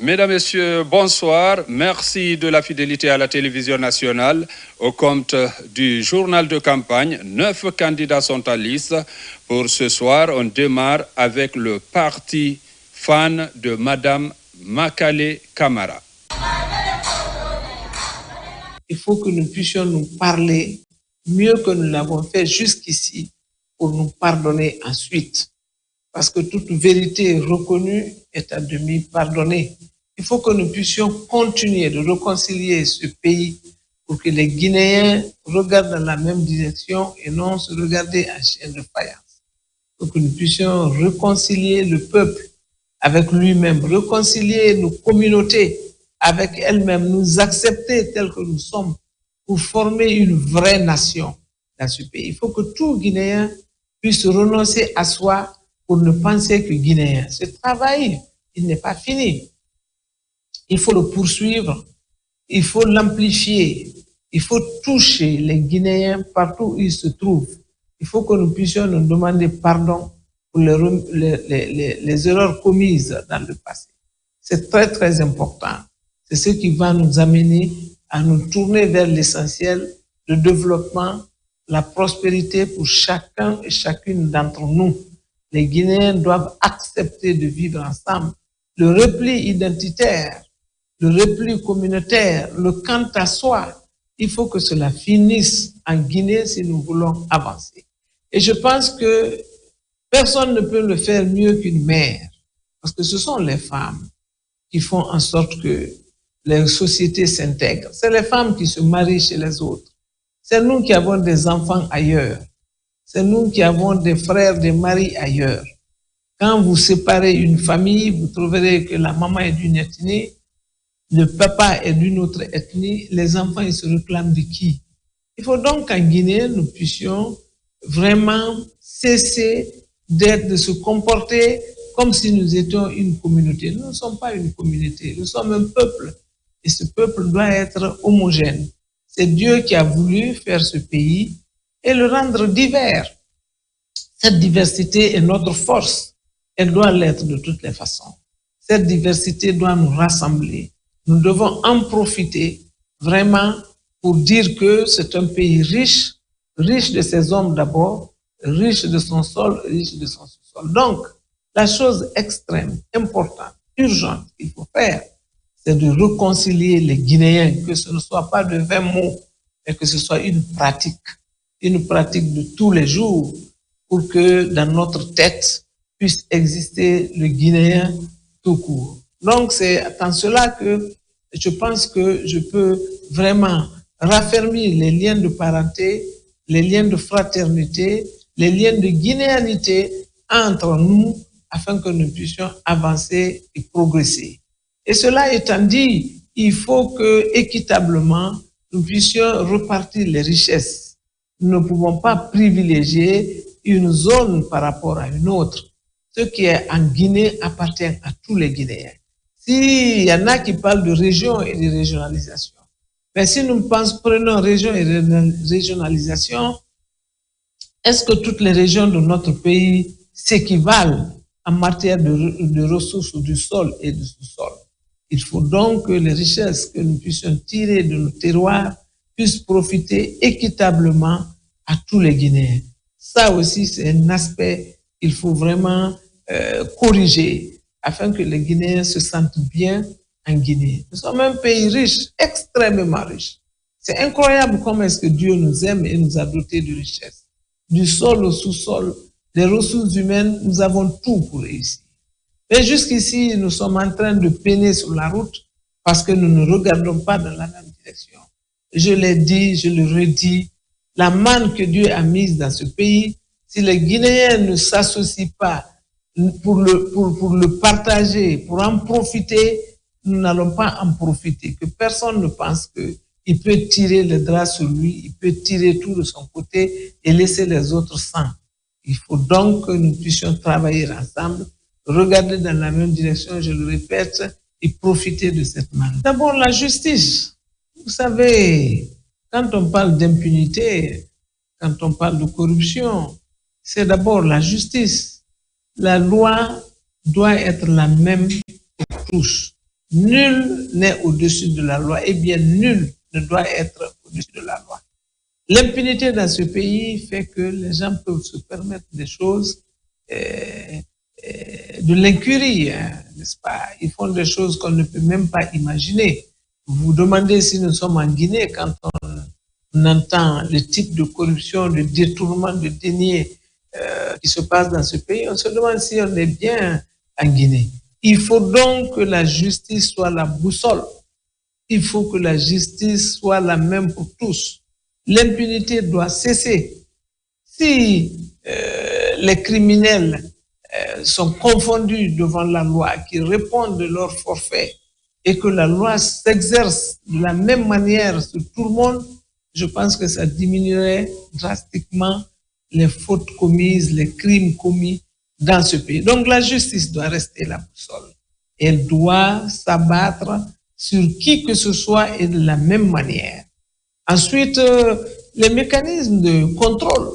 Mesdames, Messieurs, bonsoir. Merci de la fidélité à la télévision nationale. Au compte du journal de campagne, 9 candidats sont à liste. Pour ce soir, on démarre avec le parti fan de Madame Makale Camara. Il faut que nous puissions nous parler mieux que nous l'avons fait jusqu'ici pour nous pardonner ensuite. Parce que toute vérité reconnue est à demi pardonnée. Il faut que nous puissions continuer de réconcilier ce pays pour que les Guinéens regardent dans la même direction et non se regarder en chien de faïence. Pour que nous puissions réconcilier le peuple avec lui-même, réconcilier nos communautés avec elles-mêmes, nous accepter tels que nous sommes pour former une vraie nation dans ce pays. Il faut que tout Guinéen puisse renoncer à soi pour ne penser que Guinéen. Ce travail, il n'est pas fini. Il faut le poursuivre, il faut l'amplifier, il faut toucher les Guinéens partout où ils se trouvent. Il faut que nous puissions nous demander pardon pour les erreurs commises dans le passé. C'est très, très important. C'est ce qui va nous amener à nous tourner vers l'essentiel, le développement, la prospérité pour chacun et chacune d'entre nous. Les Guinéens doivent accepter de vivre ensemble. Le repli identitaire, le repli communautaire, le quant à soi, il faut que cela finisse en Guinée si nous voulons avancer. Et je pense que personne ne peut le faire mieux qu'une mère, parce que ce sont les femmes qui font en sorte que les sociétés s'intègrent. C'est les femmes qui se marient chez les autres. C'est nous qui avons des enfants ailleurs. C'est nous qui avons des frères, des maris ailleurs. Quand vous séparez une famille, vous trouverez que la maman est d'une ethnie, le papa est d'une autre ethnie, les enfants, ils se réclament de qui? Il faut donc qu'en Guinée, nous puissions vraiment cesser de se comporter comme si nous étions une communauté. Nous ne sommes pas une communauté, nous sommes un peuple. Et ce peuple doit être homogène. C'est Dieu qui a voulu faire ce pays et le rendre divers. Cette diversité est notre force. Elle doit l'être de toutes les façons. Cette diversité doit nous rassembler. Nous devons en profiter vraiment pour dire que c'est un pays riche, riche de ses hommes d'abord, riche de son sol, riche de son sous-sol. Donc, la chose extrême, importante, urgente qu'il faut faire, c'est de réconcilier les Guinéens, que ce ne soit pas de 20 mots, mais que ce soit une pratique de tous les jours, pour que dans notre tête puisse exister le Guinéen tout court. Donc c'est en cela que je pense que je peux vraiment raffermir les liens de parenté, les liens de fraternité, les liens de guinéanité entre nous, afin que nous puissions avancer et progresser. Et cela étant dit, il faut que équitablement, nous puissions repartir les richesses. Nous ne pouvons pas privilégier une zone par rapport à une autre. Ce qui est en Guinée appartient à tous les Guinéens. S'il y en a qui parlent de région et de régionalisation, mais si nous prenons région et régionalisation, est-ce que toutes les régions de notre pays s'équivalent en matière de ressources du sol et du sous-sol? Il faut donc que les richesses que nous puissions tirer de nos terroirs puissent profiter équitablement à tous les Guinéens. Ça aussi, c'est un aspect qu'il faut vraiment corriger afin que les Guinéens se sentent bien en Guinée. Nous sommes un pays riche, extrêmement riche. C'est incroyable comment est-ce que Dieu nous aime et nous a dotés de richesses. Du sol au sous-sol, des ressources humaines, nous avons tout pour réussir. Mais jusqu'ici, nous sommes en train de peiner sur la route parce que nous ne regardons pas dans la même direction. Je l'ai dit, je le redis, la manne que Dieu a mise dans ce pays, si les Guinéens ne s'associent pas pour le partager, pour en profiter, nous n'allons pas en profiter. Que personne ne pense qu'il peut tirer le drap sur lui, il peut tirer tout de son côté et laisser les autres sans. Il faut donc que nous puissions travailler ensemble, regarder dans la même direction, je le répète, et profiter de cette manne. D'abord, la justice. Vous savez, quand on parle d'impunité, quand on parle de corruption, c'est d'abord la justice. La loi doit être la même pour tous. nul n'est au-dessus de la loi, et bien nul ne doit être au-dessus de la loi. L'impunité dans ce pays fait que les gens peuvent se permettre des choses de l'incurie, n'est-ce pas? Ils font des choses qu'on ne peut même pas imaginer. Vous vous demandez si nous sommes en Guinée quand on entend le type de corruption, de détournement, de deniers qui se passe dans ce pays. On se demande si on est bien en Guinée. Il faut donc que la justice soit la boussole. Il faut que la justice soit la même pour tous. L'impunité doit cesser. Si les criminels sont confondus devant la loi, qui répondent de leur forfait et que la loi s'exerce de la même manière sur tout le monde, je pense que ça diminuerait drastiquement les fautes commises, les crimes commis dans ce pays. Donc la justice doit rester la boussole. Elle doit s'abattre sur qui que ce soit et de la même manière. Ensuite, les mécanismes de contrôle.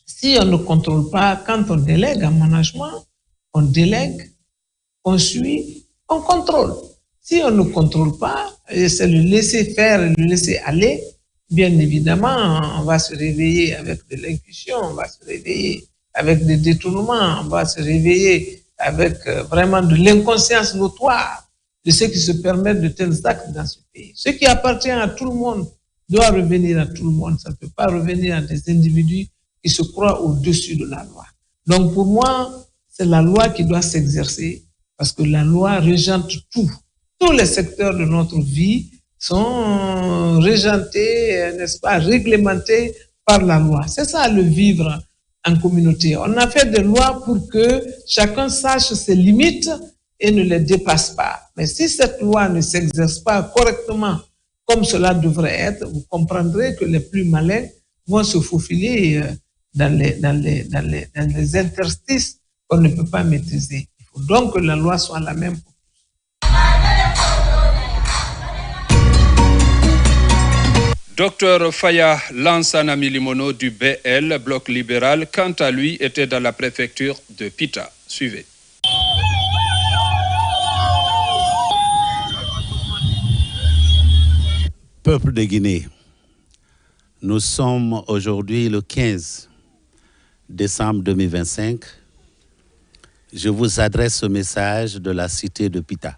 Si on ne contrôle pas, quand on délègue un management, on délègue, on suit, on contrôle. Si on ne contrôle pas, c'est le laisser faire, le laisser aller, bien évidemment, on va se réveiller avec de l'intuition, on va se réveiller avec des détournements, on va se réveiller avec vraiment de l'inconscience notoire de ceux qui se permettent de tels actes dans ce pays. Ce qui appartient à tout le monde doit revenir à tout le monde. Ça ne peut pas revenir à des individus qui se croient au-dessus de la loi. Donc pour moi, c'est la loi qui doit s'exercer parce que la loi régente tout. Tous les secteurs de notre vie sont régentés, n'est-ce pas, réglementés par la loi. C'est ça le vivre en communauté. On a fait des lois pour que chacun sache ses limites et ne les dépasse pas. Mais si cette loi ne s'exerce pas correctement comme cela devrait être, vous comprendrez que les plus malins vont se faufiler dans les interstices qu'on ne peut pas maîtriser. Il faut donc que la loi soit la même pour tous. Docteur Faya Lansana Milimono du BL, Bloc libéral, quant à lui, était dans la préfecture de Pita. Suivez. Peuple de Guinée, nous sommes aujourd'hui le 15 décembre 2025. Je vous adresse ce message de la cité de Pita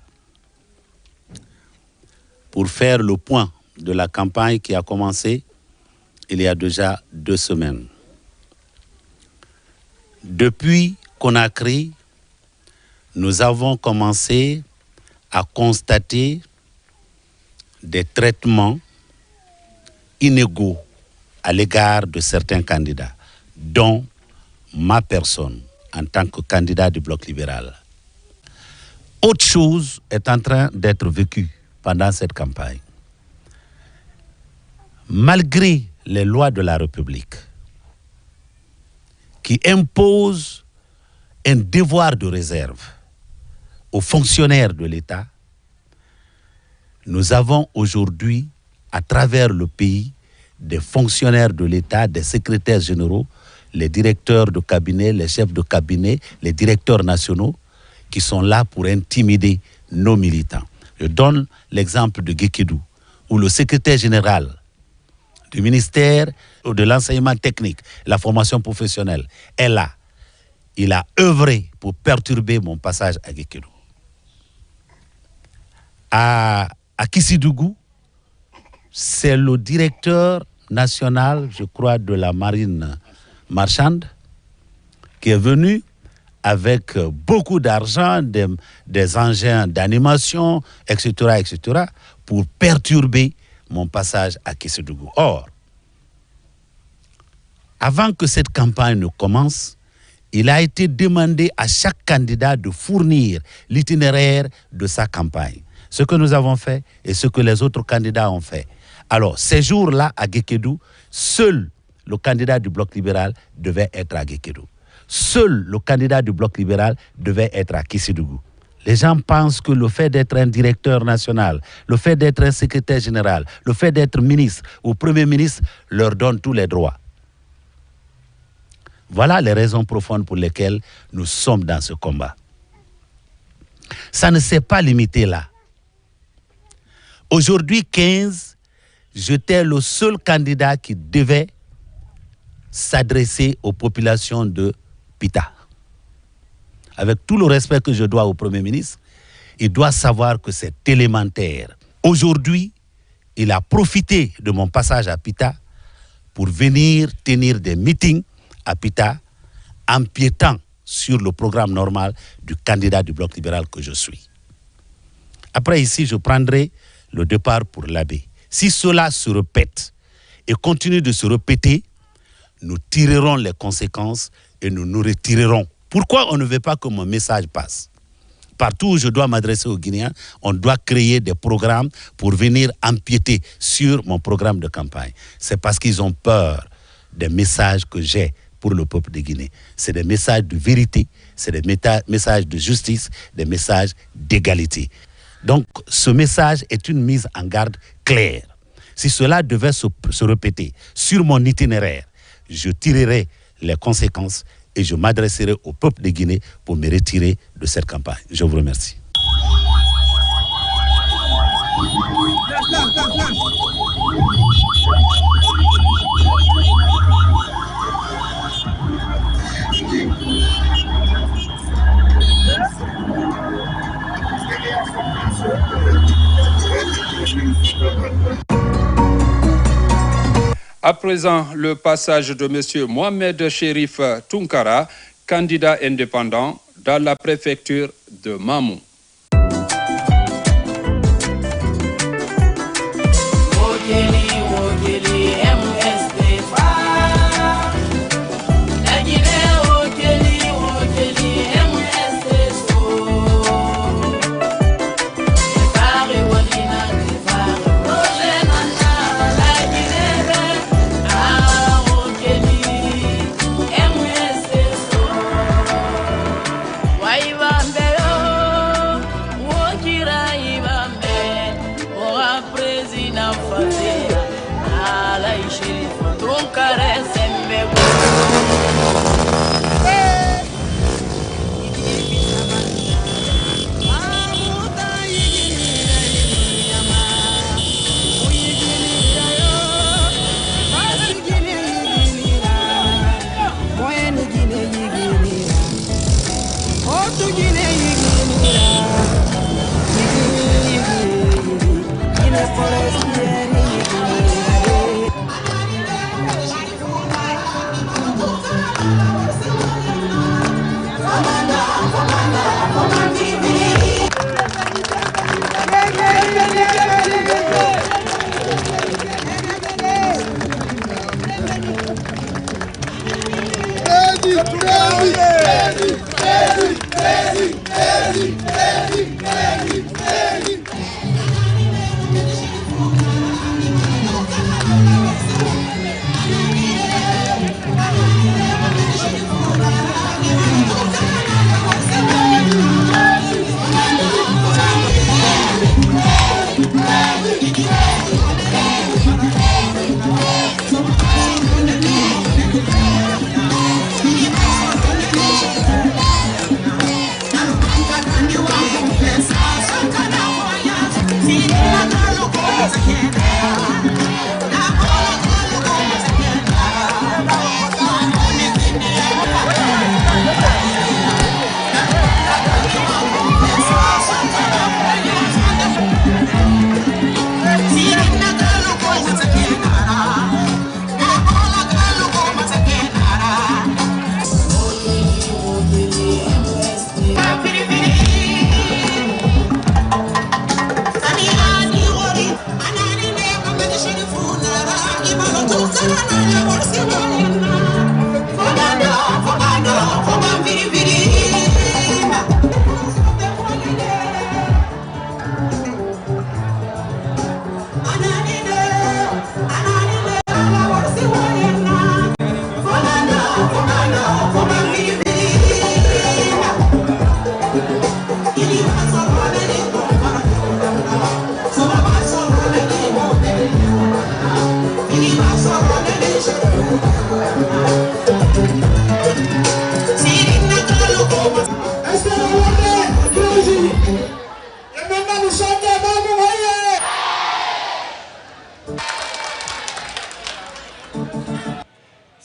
pour faire le point de la campagne qui a commencé il y a déjà 2 semaines. Depuis Conakry, nous avons commencé à constater des traitements inégaux à l'égard de certains candidats, dont ma personne en tant que candidat du Bloc libéral. Autre chose est en train d'être vécue pendant cette campagne. Malgré les lois de la République qui imposent un devoir de réserve aux fonctionnaires de l'État, nous avons aujourd'hui, à travers le pays, des fonctionnaires de l'État, des secrétaires généraux, les directeurs de cabinet, les chefs de cabinet, les directeurs nationaux, qui sont là pour intimider nos militants. Je donne l'exemple de Guékédou, où le secrétaire général du ministère de l'enseignement technique, la formation professionnelle, est là. Il a œuvré pour perturber mon passage à Guékédou. À Kissidougou, c'est le directeur national, je crois, de la marine marchande, qui est venu avec beaucoup d'argent, des engins d'animation, etc., pour perturber mon passage à Kissidougou. Or, avant que cette campagne ne commence, il a été demandé à chaque candidat de fournir l'itinéraire de sa campagne. Ce que nous avons fait et ce que les autres candidats ont fait. Alors, ces jours-là, à Guékédou, seul le candidat du Bloc libéral devait être à Guékédou. Seul le candidat du Bloc libéral devait être à Kissidougou. Les gens pensent que le fait d'être un directeur national, le fait d'être un secrétaire général, le fait d'être ministre ou premier ministre leur donne tous les droits. Voilà les raisons profondes pour lesquelles nous sommes dans ce combat. Ça ne s'est pas limité là. Aujourd'hui, 15, j'étais le seul candidat qui devait s'adresser aux populations de Pita. Avec tout le respect que je dois au Premier ministre, il doit savoir que c'est élémentaire. Aujourd'hui, il a profité de mon passage à Pita pour venir tenir des meetings à Pita, empiétant sur le programme normal du candidat du Bloc libéral que je suis. Après, ici, je prendrai le départ pour l'abbé. Si cela se répète et continue de se répéter, nous tirerons les conséquences et nous nous retirerons. Pourquoi on ne veut pas que mon message passe? Partout où je dois m'adresser aux Guinéens, on doit créer des programmes pour venir empiéter sur mon programme de campagne. C'est parce qu'ils ont peur des messages que j'ai pour le peuple de Guinée. C'est des messages de vérité, c'est des messages de justice, des messages d'égalité. Donc, ce message est une mise en garde claire. Si cela devait se répéter sur mon itinéraire, je tirerai les conséquences et je m'adresserai au peuple de Guinée pour me retirer de cette campagne. Je vous remercie. À présent, le passage de M. Mohamed Chérif Tunkara, candidat indépendant dans la préfecture de Mamou. Yes.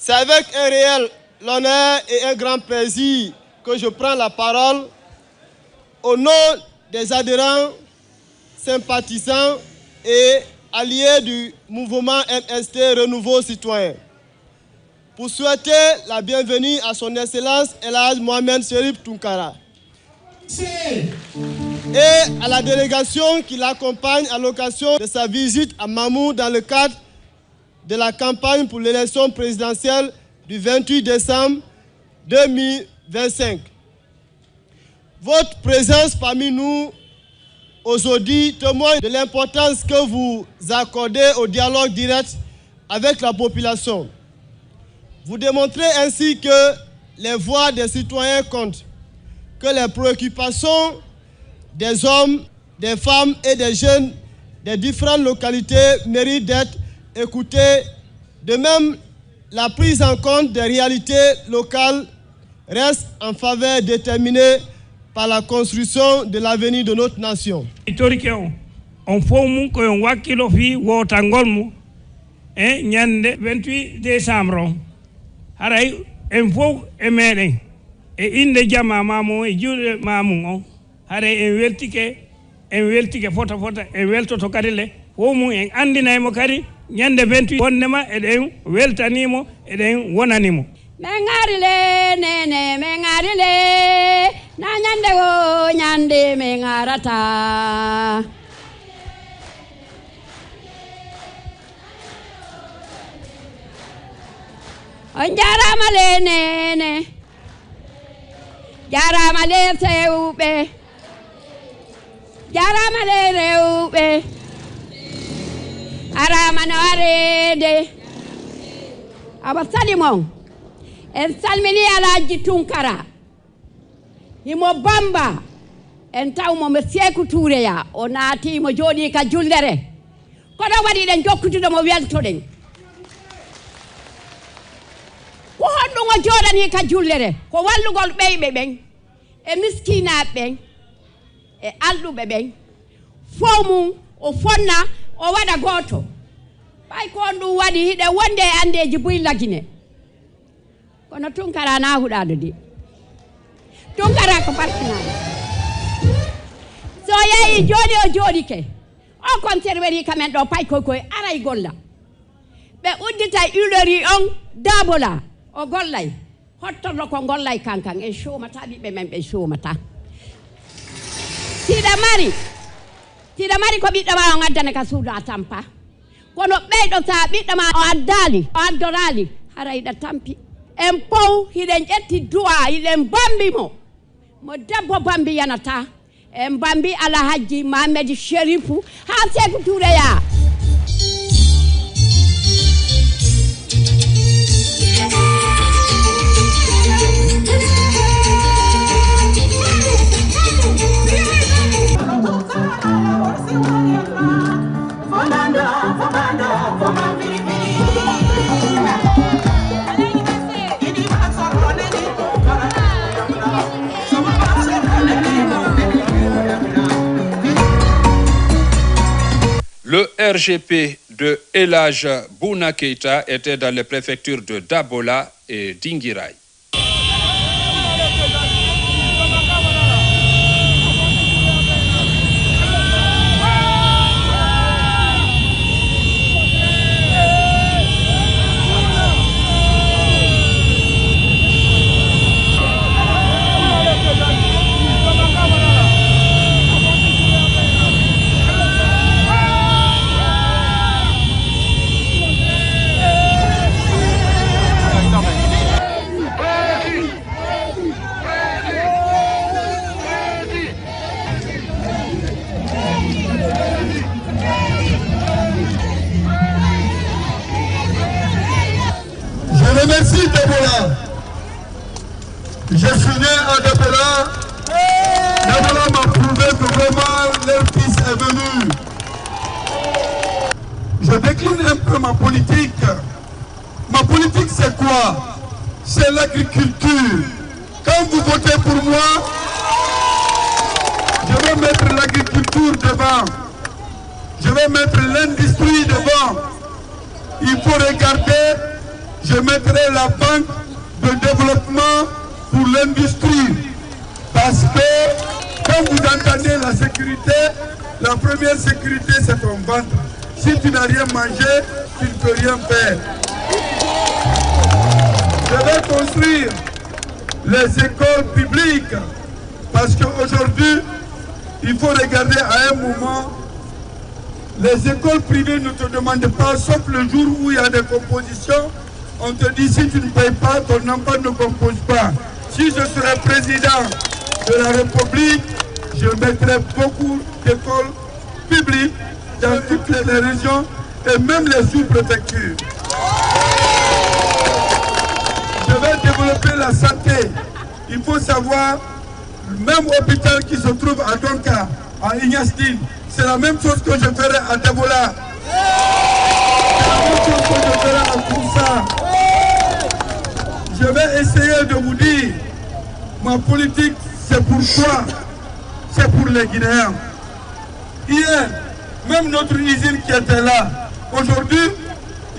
C'est avec un réel honneur et un grand plaisir que je prends la parole au nom des adhérents, sympathisants et alliés du mouvement MST Renouveau Citoyen pour souhaiter la bienvenue à son Excellence El Hadj Mohamed Cherif Tounkara et à la délégation qui l'accompagne à l'occasion de sa visite à Mamou dans le cadre de la campagne pour l'élection présidentielle du 28 décembre 2025. Votre présence parmi nous aujourd'hui témoigne de l'importance que vous accordez au dialogue direct avec la population. Vous démontrez ainsi que les voix des citoyens comptent, que les préoccupations des hommes, des femmes et des jeunes des différentes localités méritent d'être écoutées. De même, la prise en compte des réalités locales reste en faveur déterminée par la construction de l'avenir de notre nation. On fomu ko on wakilo fi wotangol mu e nyande 28 décembre haray en fo e meden e inde jama mamo e juude mamum on haray en weltike fota en weltoto kadi le fomu en andinaymo kadi nyande 28 wonnema eden weltanimo eden wonanimo mengarile nene mengarile na nyande go nyande mengarata on jarama le nene jarama le sewbe jarama le rewbe arama no arede abasali mon en salmini Alhaji Tounkara himo bamba en tawmo mo Sékou Touré ya o naati mo jodi ka jullere kono wadi den jokkutudo mo weltoden ko honɗugo jodani ka jullere ko wallugol ɓeyɓe ɓen e miskinaɓe ɓen e alɗuɓe ɓen fof mum o fonna o waɗa goto ɓay ko on ɗum waɗi hiɗe wonde e andeji buy lagine kono Tounkara na huɗaɗo de Tounkara ko partinani so yeeyi joni o jooɗike o conserveri kamen ɗo pay koye aray golla ɓe uddita uleri on dabola o gollay hottorlo ko gollay kankan e chomata ɓiɓɓe men ɓe chomata tiɗa mari ko ɓiɗɗo ma on addane ka suudu a tampa kono ɓeyɗo sa ɓiɗɗo ma o addali o addorali hara yiɗa tampi en pow hiɗen ƴetti du'a hiɗen bambi mo debbo bambi yanata en bambi Alhaji Mohamed Cherifu ha Sékou Touré ya Le RGP de El Hadj Bouna Keïta était dans les préfectures de Dabola et d'Inguiraye. Merci Dabola. Je suis né à Dabola. Dabola m'a prouvé que vraiment leur fils est venu. Je décline un peu ma politique. Ma politique c'est quoi? C'est l'agriculture. Quand vous votez pour moi, je vais mettre l'agriculture devant. Je vais mettre l'industrie devant. Il faut regarder je mettrai la banque de développement pour l'industrie. Parce que quand vous entendez la sécurité, la première sécurité c'est ton ventre. Si tu n'as rien mangé, tu ne peux rien faire. Je vais construire les écoles publiques parce qu'aujourd'hui, il faut regarder à un moment, les écoles privées ne te demandent pas, sauf le jour où il y a des compositions, on te dit si tu ne payes pas, ton enfant ne compose pas. Si je serais président de la République, je mettrais beaucoup d'écoles publiques dans toutes les régions et même les sous-préfectures. Je vais développer la santé. Il faut savoir, le même hôpital qui se trouve à Donka, à Ignasdine, c'est la même chose que je ferai à Debola. C'est la même chose que je ferai à Koussa. Je vais essayer de vous dire, ma politique, c'est pour quoi? C'est pour les Guinéens. Hier, même notre usine qui était là, aujourd'hui,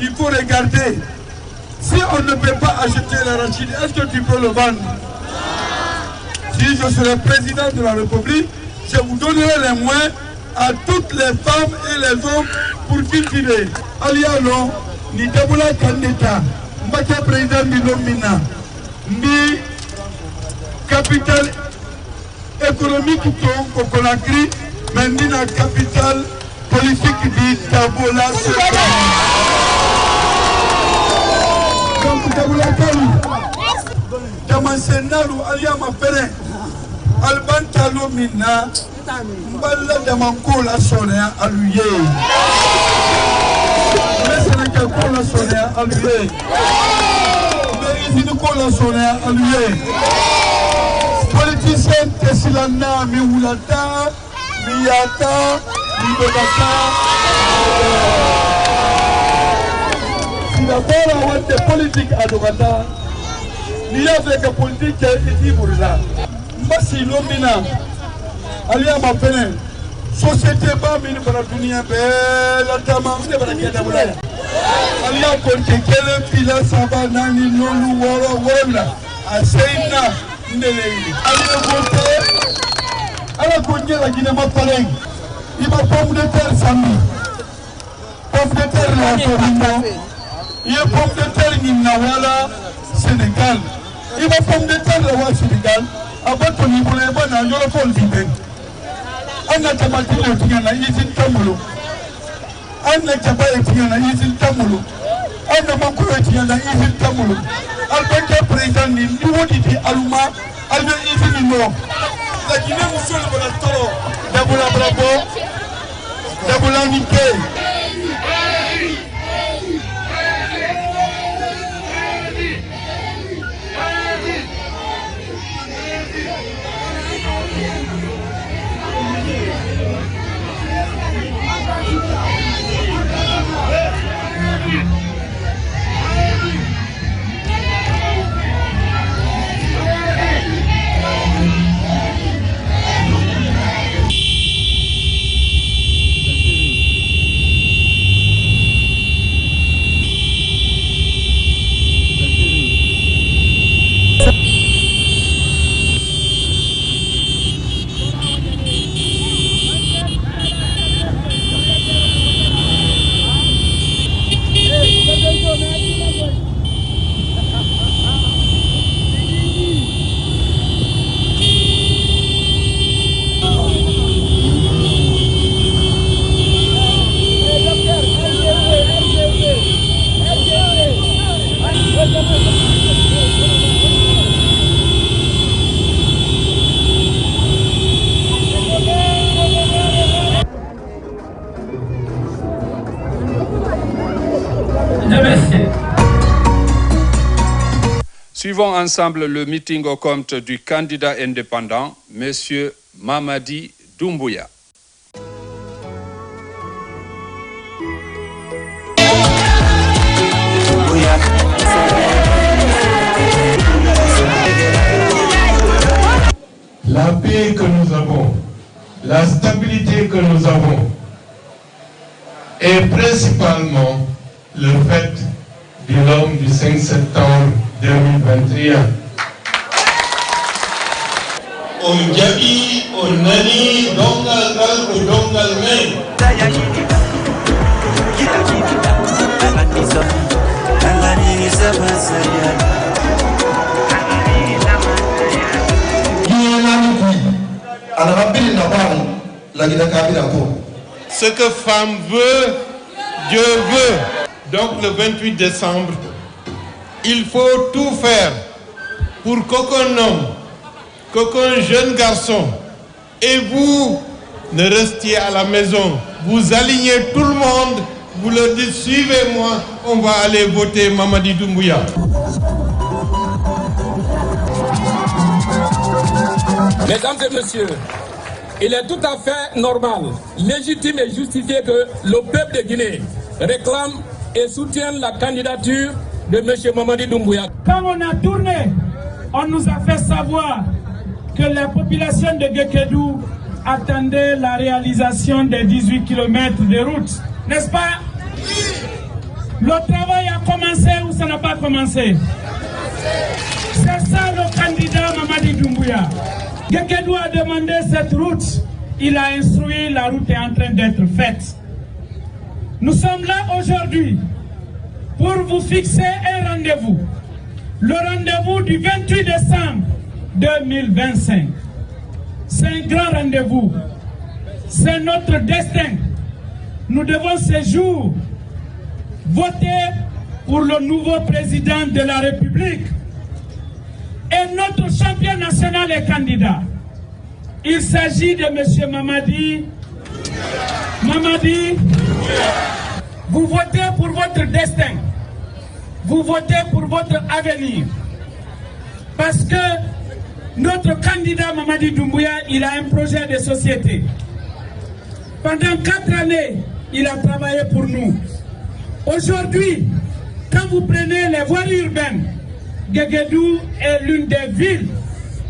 il faut regarder. Si on ne peut pas acheter l'arachide, est-ce que tu peux le vendre? Si je serai président de la République, je vous donnerai les moyens à toutes les femmes et les hommes pour cultiver. Alialo, ni Debola Kandeta, Mbaka président ni Lomina, ni capitale économique au Conakry, mais ni la capitale politique di Debola. Donc Debola Kali, Damansenaru Aliama Pere, Albanta Lomina, Mbala Damankola Sonia Aluye. Mais c'est le Kakola Sonia Aluye. Mais il Kola Sonia Aluye. Politicien Tessilana, Miwulata, Miyata, Mibebata. Si d'abord on a des politiques à Dogata, il y a des politiques qui sont pour là. Mbasi Lomina, Alia Mapene, Société Bamine pour la Dunia, la Tama, c'est pas la Kiadabula. Alia Konte, quel pila Sabanani, Nolu, Wara, Wara, Aseina. Allez voter à la Guinée, la Guinée Mapaleng. Il va pomme de terre Sami. Pomme de terre la Torino. Il y a pomme de terre Ninawala, Sénégal. Il va pomme de terre la Sénégal. Avant ton niveau, les bonnes à Yolopol Vibé. Anna Tabati Lotiana, Izin Tamulo. Anna Tabatiana, Izin Tamulo. Anna Makuratiana, Izin Tamulo. Albert président ni Niwoditi Aluma, Albert Izinino. La Guinée Moussol de la Toro, Daboula Bravo, Daboula Nike. Suivons ensemble le meeting au compte du candidat indépendant, M. Mamadi Doumbouya. La paix que nous avons, la stabilité que nous avons, est principalement le fait de l'homme du 5 septembre 2021. On jaɓi on nani dongal ngal ko dongal men. Ce que femme veut, Dieu veut. Donc le 28 décembre, il faut tout faire pour qu'aucun homme, qu'aucun jeune garçon et vous ne restiez à la maison. Vous alignez tout le monde, vous leur dites suivez-moi, on va aller voter Mamadi Doumbouya. Mesdames et messieurs, il est tout à fait normal, légitime et justifié que le peuple de Guinée réclame et soutienne la candidature de M. Mamadi Doumbouya. Quand on a tourné, on nous a fait savoir que la population de Guékédou attendait la réalisation des 18 km de route. N'est-ce pas? Le travail a commencé ou ça n'a pas commencé? C'est ça le candidat Mamadi Doumbouya. Guékédou a demandé cette route. Il a instruit, la route est en train d'être faite. Nous sommes là aujourd'hui pour vous fixer un rendez-vous. Le rendez-vous du 28 décembre 2025. C'est un grand rendez-vous. C'est notre destin. Nous devons ce jour voter pour le nouveau président de la République. Et notre champion national est candidat. Il s'agit de M. Mamadi. Mamadi, vous votez pour votre destin. Vous votez pour votre avenir. Parce que notre candidat Mamadi Doumbouya, il a un projet de société. Pendant 4 années, il a travaillé pour nous. Aujourd'hui, quand vous prenez les voies urbaines, Guékédou est l'une des villes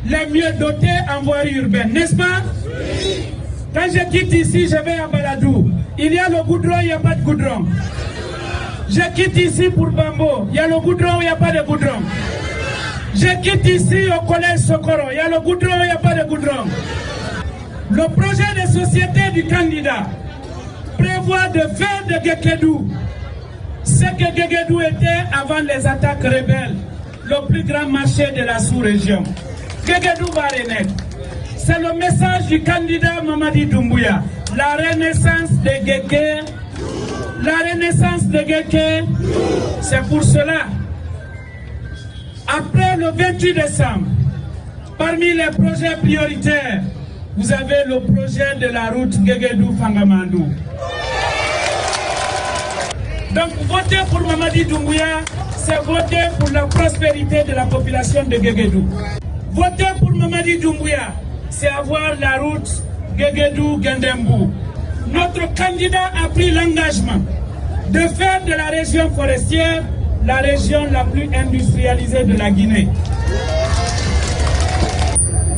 les mieux dotées en voirie urbaine, n'est-ce pas? Oui. Quand je quitte ici, je vais à Baladou. Il y a le goudron, il n'y a pas de goudron. Je quitte ici pour Bambo. Il y a le goudron, il n'y a pas de goudron. Je quitte ici au collège Sokoro. Il y a le goudron, il n'y a pas de goudron. Le projet de société du candidat prévoit de faire de Guékédou ce que Guékédou était avant les attaques rebelles, le plus grand marché de la sous-région. Guékédou va renaître. C'est le message du candidat Mamadi Doumbouya. La renaissance de Guéké. La renaissance de Guéké. C'est pour cela. Après le 28 décembre, parmi les projets prioritaires, vous avez le projet de la route Guékédou-Fangamandou. Donc voter pour Mamadi Doumbouya, c'est voter pour la prospérité de la population de Guékédou. Voter pour Mamadi Doumbouya, c'est avoir la route Guékédou-Gendembou. Notre candidat a pris l'engagement de faire de la région forestière la région la plus industrialisée de la Guinée.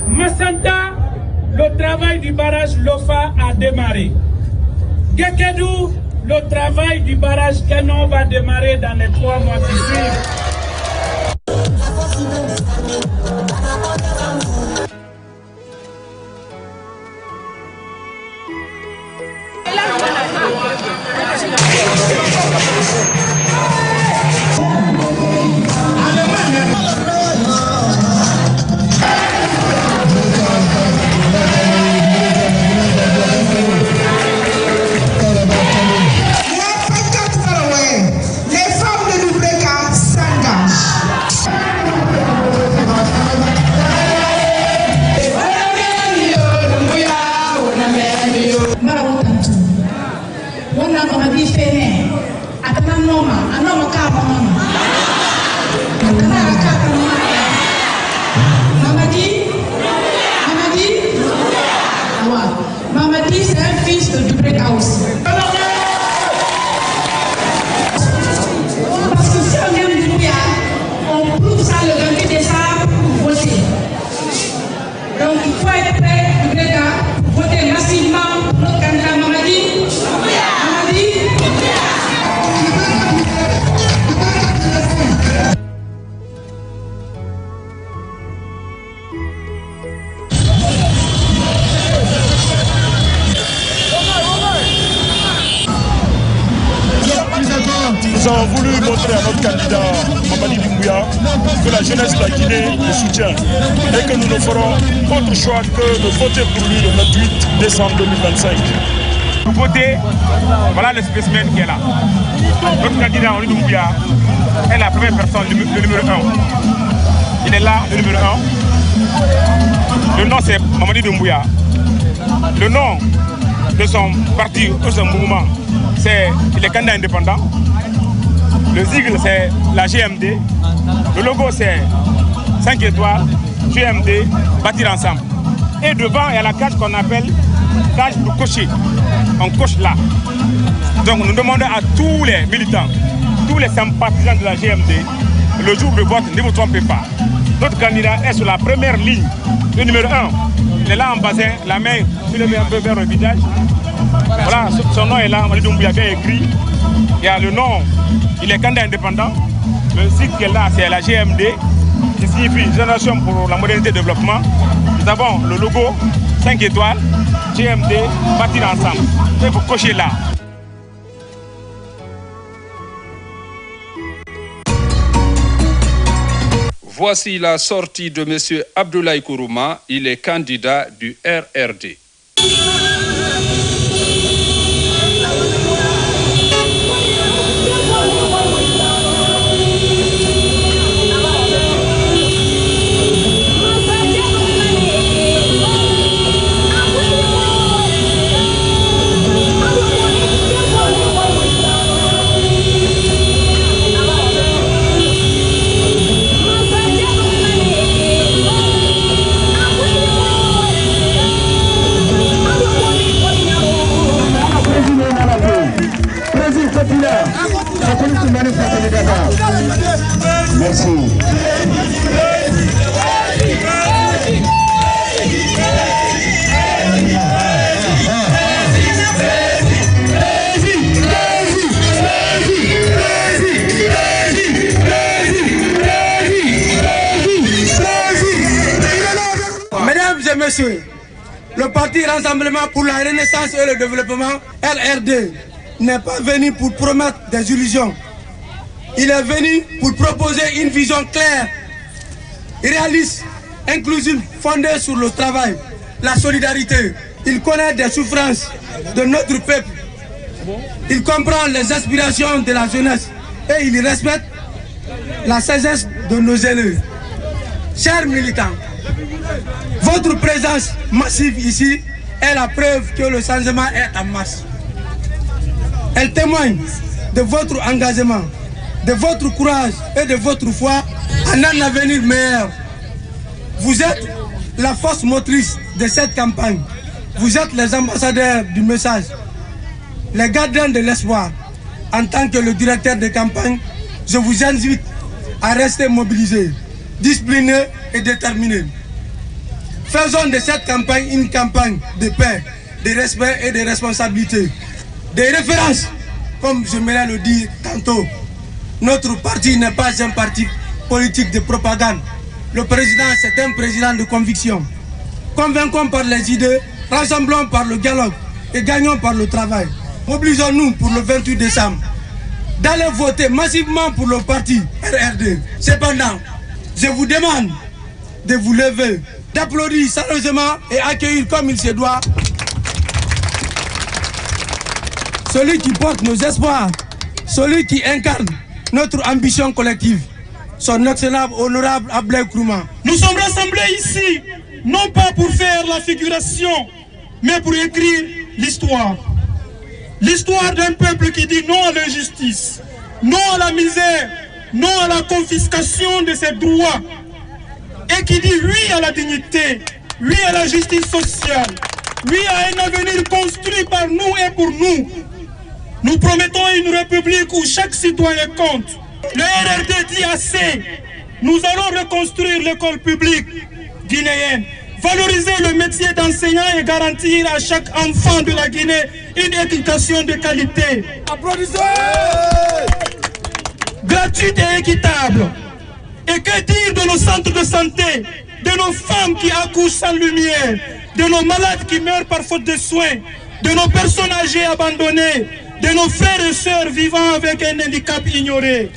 Massanta, le travail du barrage Lofa a démarré. Guékédou, le travail du barrage Kenon va démarrer dans les 3 mois qui suivent. Les femmes de Doumbouya candidat Mamadi Doumbouya, que la jeunesse de la Guinée le soutient et que nous ne ferons autre choix que de voter pour lui le 28 décembre 2025. Pour voter, voilà le spécimen qui est là. Notre candidat Mamadi Doumbouya est la première personne, le numéro 1. Il est là, le numéro 1. Le nom c'est Mamadi Doumbouya. Le nom de son parti ou son mouvement, il est candidat indépendant. Le sigle c'est la GMD. Le logo c'est 5 étoiles, GMD, bâtir ensemble. Et devant il y a la cage qu'on appelle cage pour cocher. On coche là. Donc nous demandons à tous les militants, tous les sympathisants de la GMD, le jour de vote, ne vous trompez pas. Notre candidat est sur la première ligne, le numéro 1. Il est là en bassin, la main soulevée un peu vers le visage. Voilà, son nom est là, Mamadi Doumbouya bien écrit. Il y a le nom, il est candidat indépendant. Le site qui est là, c'est la GMD, qui signifie Génération pour la modernité et le développement. Nous avons le logo, 5 étoiles, GMD, bâtir ensemble. Et vous cochez là. Voici la sortie de M. Abdoulaye Kourouma. Il est candidat du RRD. Merci. Mesdames et messieurs, le parti Rassemblement pour la Renaissance et le Développement, RRD, n'est pas venu pour promettre des illusions. Il est venu pour proposer une vision claire, réaliste, inclusive, fondée sur le travail, la solidarité. Il connaît des souffrances de notre peuple. Il comprend les aspirations de la jeunesse et il respecte la sagesse de nos aînés. Chers militants, votre présence massive ici est la preuve que le changement est en marche. Elle témoigne de votre engagement, de votre courage et de votre foi en un avenir meilleur. Vous êtes la force motrice de cette campagne. Vous êtes les ambassadeurs du message, les gardiens de l'espoir. En tant que le directeur de campagne, je vous invite à rester mobilisés, disciplinés et déterminés. Faisons de cette campagne une campagne de paix, de respect et de responsabilité. Des références, comme je me le dis tantôt. Notre parti n'est pas un parti politique de propagande. Le président, c'est un président de conviction. Convaincons par les idées, rassemblons par le dialogue et gagnons par le travail. Mobilisons-nous pour le 28 décembre. D'aller voter massivement pour le parti RRD. Cependant, je vous demande de vous lever, d'applaudir sérieusement et accueillir comme il se doit celui qui porte nos espoirs, celui qui incarne notre ambition collective, son excellent honorable Abdoulaye Kourouma. Nous sommes rassemblés ici, non pas pour faire la figuration, mais pour écrire l'histoire. L'histoire d'un peuple qui dit non à l'injustice, non à la misère, non à la confiscation de ses droits, et qui dit oui à la dignité, oui à la justice sociale, oui à un avenir construit par nous et pour nous. Nous promettons une république où chaque citoyen compte. Le RRD dit assez. Nous allons reconstruire l'école publique guinéenne, valoriser le métier d'enseignant et garantir à chaque enfant de la Guinée une éducation de qualité. Applaudissez! Gratuite et équitable. Et que dire de nos centres de santé, de nos femmes qui accouchent sans lumière, de nos malades qui meurent par faute de soins, de nos personnes âgées abandonnées, de nos frères et sœurs vivant avec un handicap ignoré.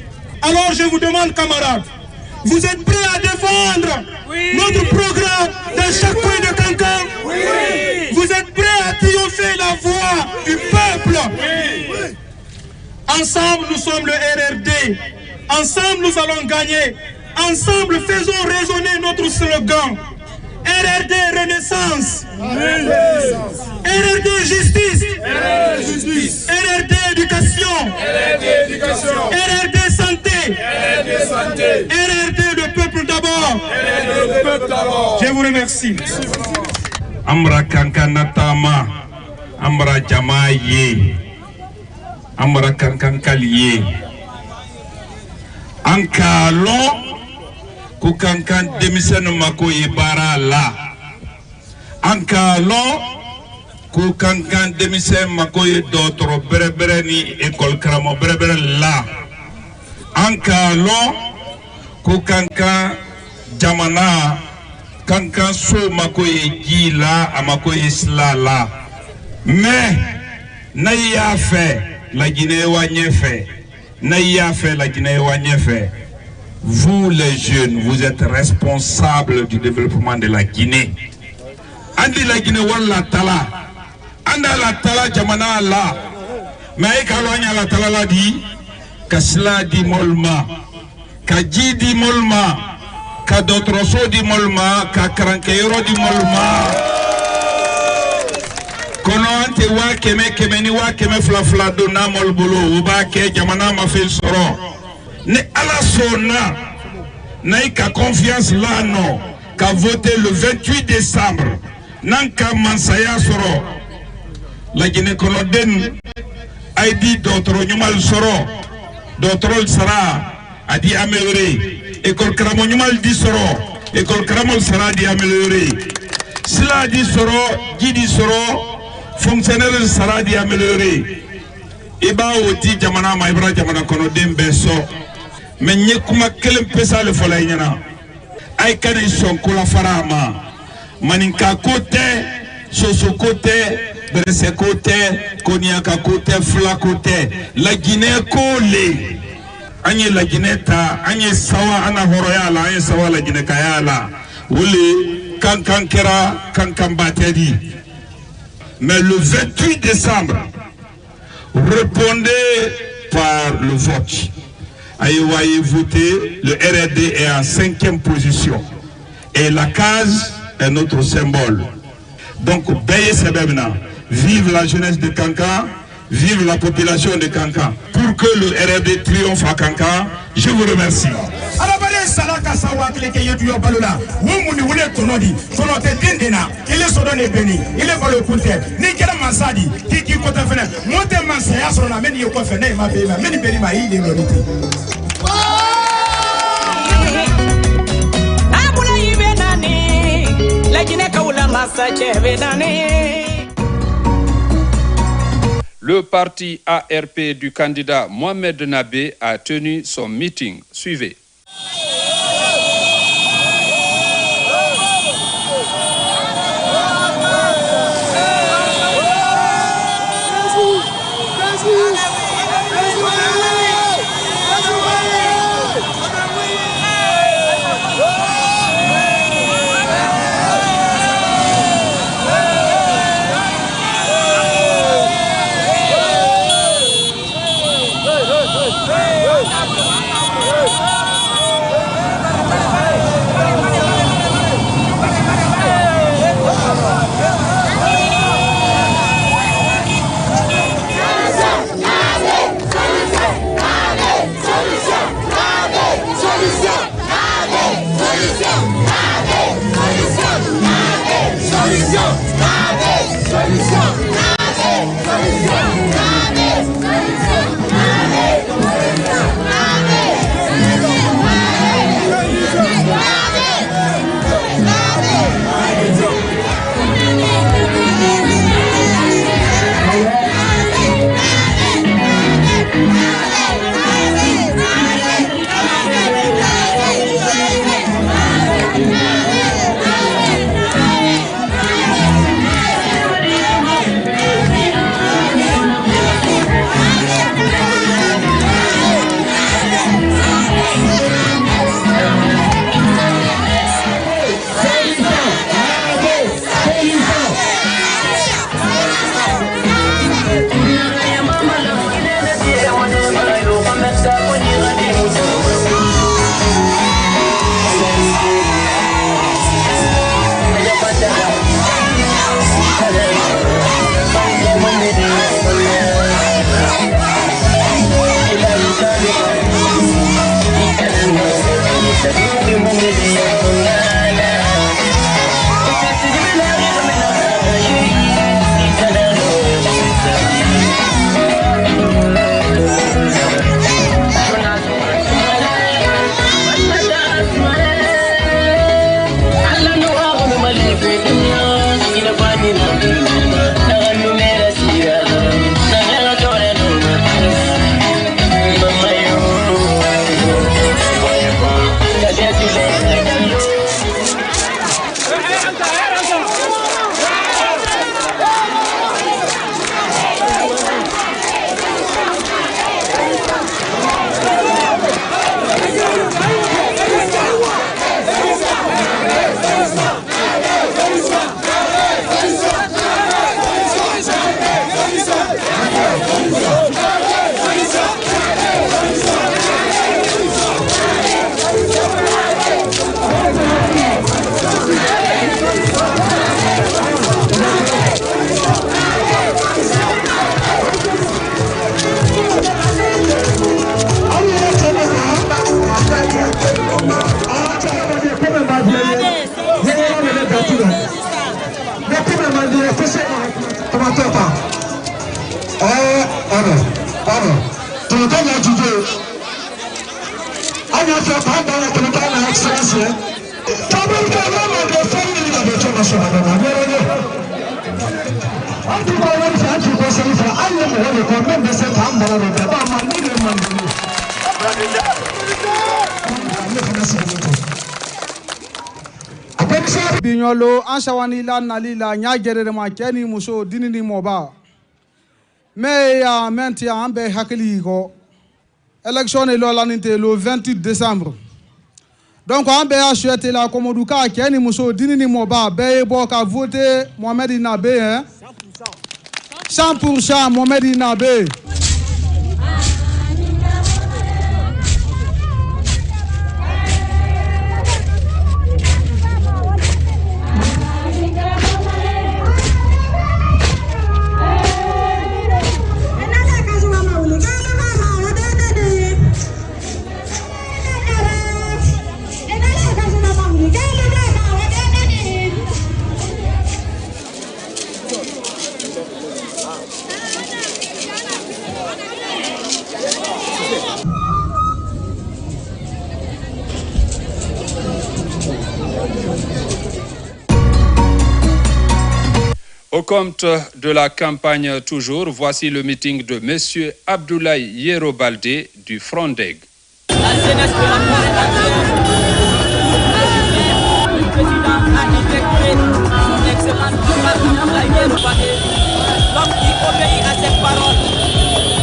Alors je vous demande, camarades, vous êtes prêts à défendre notre programme dans chaque coin de Kankan? Vous êtes prêts à triompher la voix du peuple? Ensemble, nous sommes le RRD. Ensemble, nous allons gagner. Ensemble, faisons résonner notre slogan. RRD Renaissance. RRD Justice. RRD Éducation. RRD Santé. RRD le peuple d'abord. Je vous remercie. Amra Kankanatama. Amra Jamaye. Amra Kankankaliye. Ankalo. Kukankan demisenu mako ibara la. Ankalo kukankan demisen mako dotoro berebere ni école kramo berebere la. Ankalo kukankan jamana kankan so mako gila amako isla la. Mais na ya fait la Guinée wa nyefe. Na ya fait la Guinée wa nyefe. Vous les jeunes, vous êtes responsables du développement de la Guinée. Andi la Guinée wala tala. Anda la tala jamana la. Mais kalonya la tala la di. Kasla di molma. Kaji di molma. Kadotroso di molma. Kakrankeiro di molma. Kono ante wa keme ni wa keme fla do na molbolo. Uba ke jamana ma fil soro. Ne ala sona naika confiance là non qu'a voté le 28 décembre nanka mansaya soro la Guinée konoden a dit d'autres nyumal soro d'autres sera a dit amélioré école kramo nyumal dit soro école kramo sera dit amélioré cela dit soro dit soro fonctionnaire sera dit amélioré iba oti jamana ma ibra jamana konoden beso. Mais nous kuma kelem pesa le fola nyana ay kanay sonko la farama maninka côté soso côté berese côté koniaka côté fla côté la Guinée collé anye la Guinée ta anye sawa ana horoya la anye sawa la Guinée kayala wole kankan kera kankan batedi. Mais le 28 décembre répondez par le vote. Aïe voté, le RRD est en 5e position. Et la case est notre symbole. Donc, vive la jeunesse de Kankan, vive la population de Kankan. Pour que le RRD triomphe à Kankan, je vous remercie. Il est son béni, il est pour le côté. Nicolas Mansadi, qui compte faire. Monte Mansaya sur la mène, il faut faire ma béni, il est glorité. Le parti ARP du candidat Mohamed Nabé a tenu son meeting. Suivez. Bignolo anshawani la nalila nyagere ma keni muso dinini moba mais ya menti ambe hakili ko élection est le 28 décembre donc ambe a souhaité la komoduka keni muso dinini moba be boka voter Mohamed Inabe hein 100% Mohamed Inabe. Au compte de la campagne toujours, voici le meeting de M. Abdoulaye Yero Baldé du Frondeg. La jeunesse de la le président a intégré son excellence Abdoulaye Yero Baldé, l'homme qui obéit à ses paroles,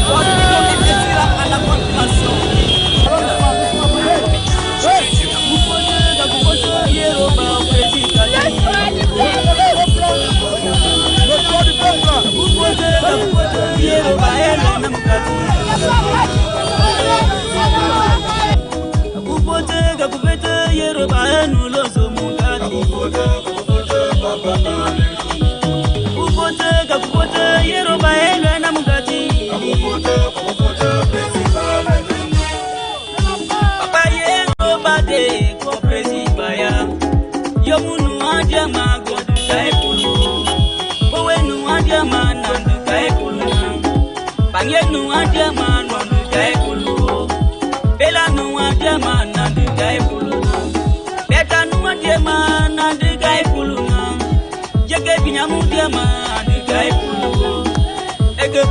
l'homme qui donne plaisir à la population.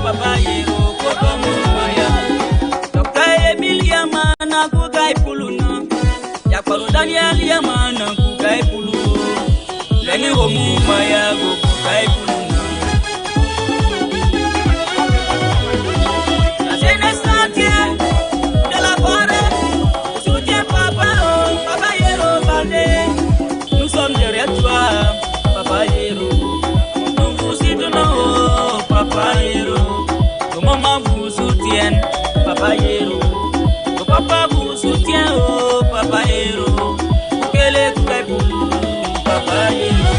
Papa Yero Kotomu Maya Dr. Emilia Mana Kukai Puluna Yakwaru Daniel Yamana Kukai Pulu Leni Romu Maya Kukai Puluna La jeunesse entière de la forêt soutient Papa Papa Yero Baldé. Nous sommes derrière toi Papa Yero. Nous vous soutenons Papa Yero. Maman vous soutient, Papa Yero. Ton papa vous soutient, oh Papa Yero. Quel est tout pour nous, Papa Yero.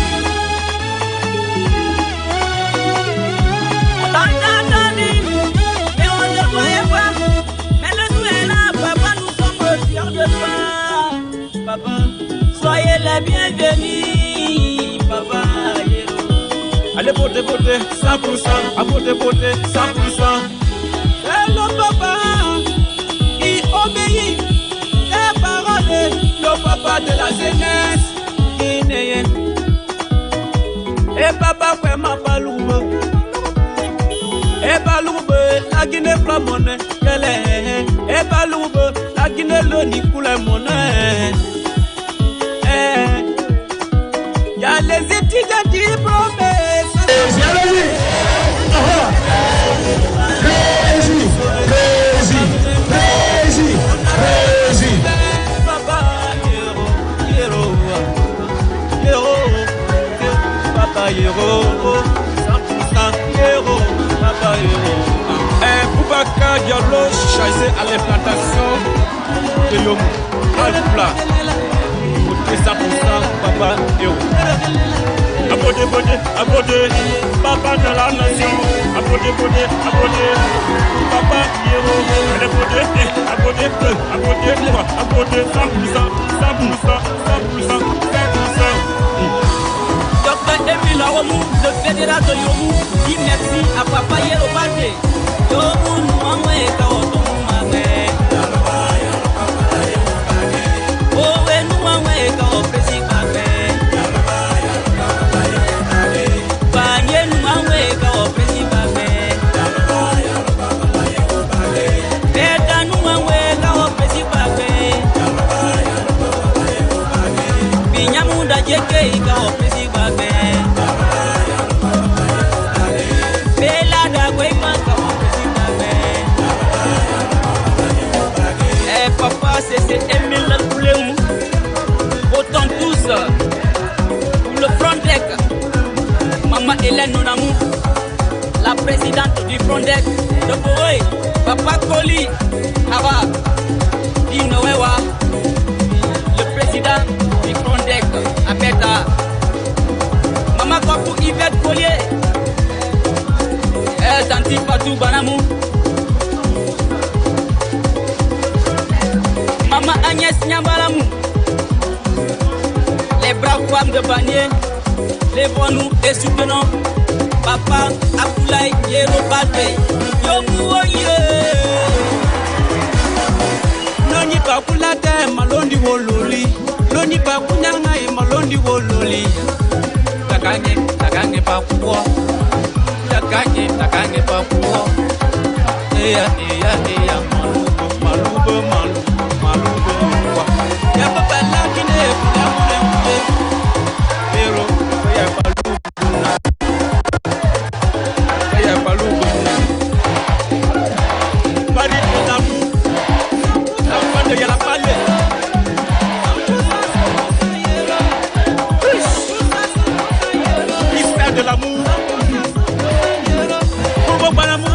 On t'a entendu, mais on ne voyait pas. Mais le tout est là, Papa, nous sommes fiers de toi. Papa, soyez les bienvenus, Papa Yero. Allez voter, 100%, à voter, 100%. C'est le papa qui obéit les paroles, le papa de la jeunesse guinéenne. Et papa vraiment pas lourd. Et pas lourd, la Guinée flammonne, qu'elle est. Et pas lourd, la Guinée le Nicolas monnaie. Y'a les étudiants diplômés. Papa Yero, 100% Yero, Papa Yero. Boubacar Diallo, chassé à l'implantation de l'homme. Un plat. 100% Papa Yero. Abodé, Papa de la nation. Abodé, Papa Yero. Abodé, 100%. Dr. Emile Aromou, le fédéral de Yomu, dit merci à Papa Yero Baldé. Yomu nous envoie Kaoto Moumabe. Oh, nous envoie Papa, c'est Emile Poulémou. Autant tous pour le Frondec. Maman Hélène Nonamou, la présidente du Frondec de Boé. Papa Koli, Ava, Inowewa, le président du Frondec, Abeta. Maman Kwaku Yvette Collier, Tanti Patou Banamou. Maman Agnès Nyambalamou, les braves femmes de Bagné, lèvons-nous et soutenons Papa Abdoulaye Yero Balbe. Yomouoye Noni Bakulate, Malondi Wololi, Noni Bakunyangai, Malondi Wololi. Takange Papuo, Takange Papuo. Eya, Malubo. Ya papa la kine ya mule pero ya palugo bari tamu tamu ya la palle l'histoire de l'amour pour bon amour.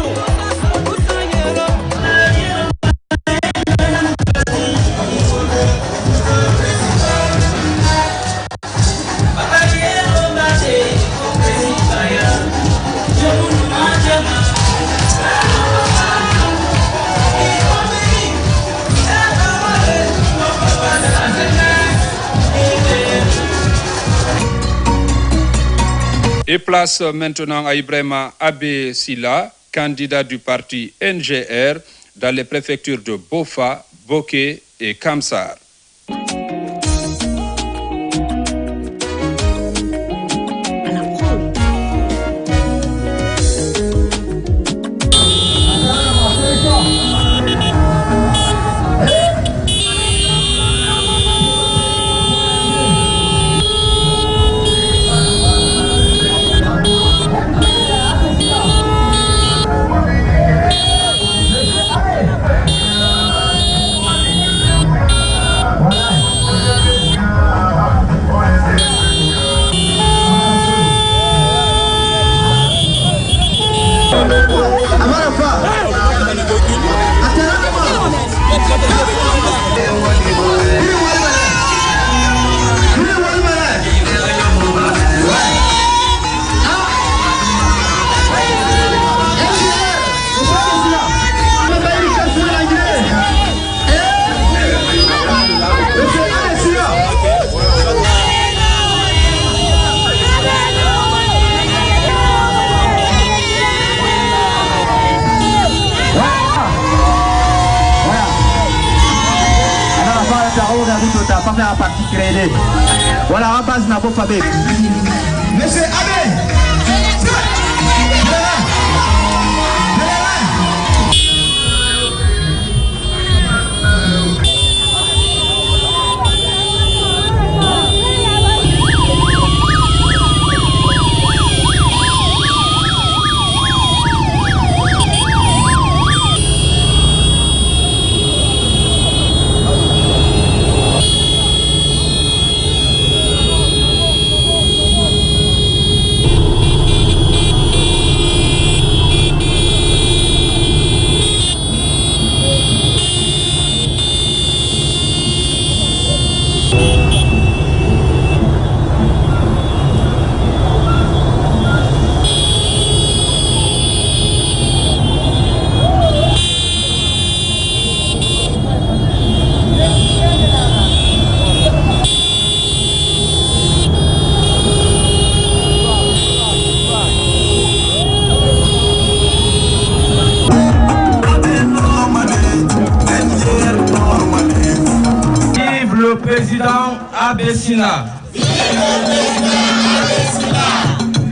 Et place maintenant à Ibrahima Abbé Silla, candidat du parti NGR dans les préfectures de Bofa, Boké et Kamsar. Voilà, à base n'a pas fait. Monsieur Abbé.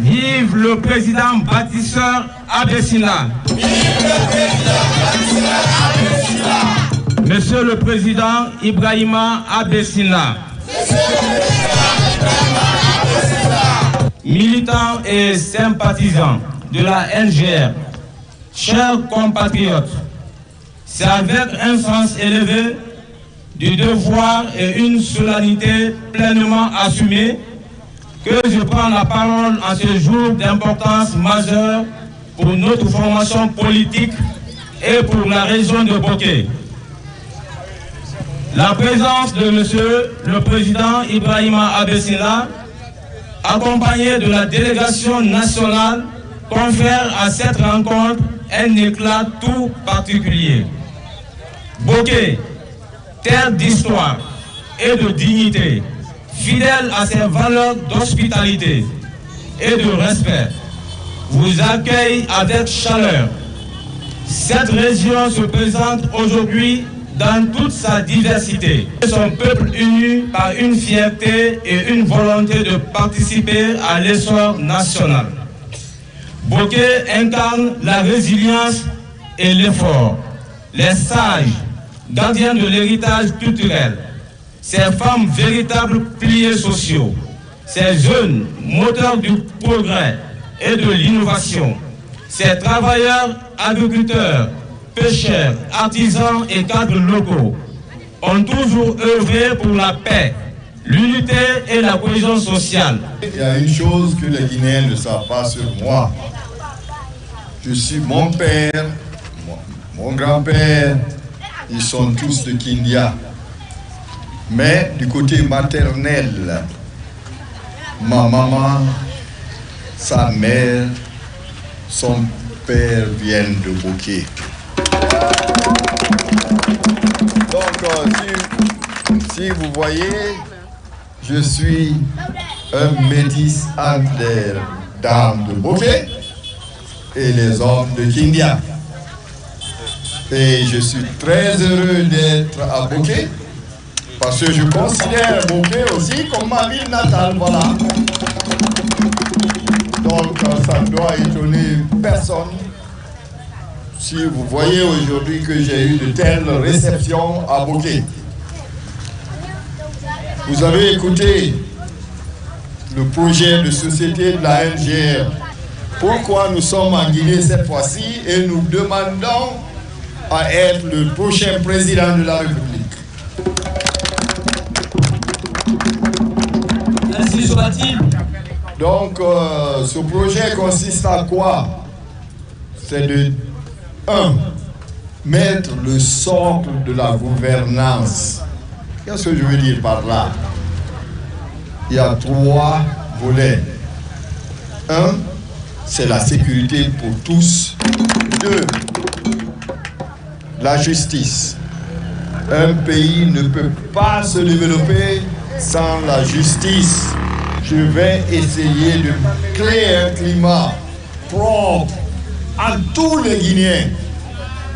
Vive le président bâtisseur Abbé Silla. Monsieur le président Ibrahima Abbé Silla. militants et sympathisants de la LGR, chers compatriotes, c'est avec un sens élevé du devoir et une solennité pleinement assumée que je prends la parole en ce jour d'importance majeure pour notre formation politique et pour la région de Boké. La présence de Monsieur le Président Ibrahima Abessina, accompagné de la délégation nationale, confère à cette rencontre un éclat tout particulier. Boké, terre d'histoire et de dignité, fidèle à ses valeurs d'hospitalité et de respect, vous accueille avec chaleur. Cette région se présente aujourd'hui dans toute sa diversité. Son peuple uni par une fierté et une volonté de participer à l'essor national. Boké incarne la résilience et l'effort. Les sages, gardiens de l'héritage culturel, ces femmes véritables piliers sociaux, ces jeunes moteurs du progrès et de l'innovation, ces travailleurs, agriculteurs, pêcheurs, artisans et cadres locaux ont toujours œuvré pour la paix, l'unité et la cohésion sociale. Il y a une chose que les Guinéens ne savent pas sur moi. Je suis mon père, mon grand-père, ils sont tous de Kindia. Mais du côté maternel, ma maman, sa mère, son père viennent de Boké. Donc, si vous voyez, je suis un métis entre les dames de Boké et les hommes de Kindia. Et je suis très heureux d'être à Boké, parce que je considère Boké aussi comme ma ville natale, voilà. Donc ça ne doit étonner personne si vous voyez aujourd'hui que j'ai eu de telles réceptions à Boké. Vous avez écouté le projet de société de la LGR. Pourquoi nous sommes en Guinée cette fois-ci et nous demandons à être le prochain président de la République. Ainsi soit-il. Donc, ce projet consiste à quoi? C'est de, 1, mettre le socle de la gouvernance. Qu'est-ce que je veux dire par là? Il y a 3 volets. 1, c'est la sécurité pour tous. 2, la justice. Un pays ne peut pas se développer sans la justice. Je vais essayer de créer un climat propre à tous les Guinéens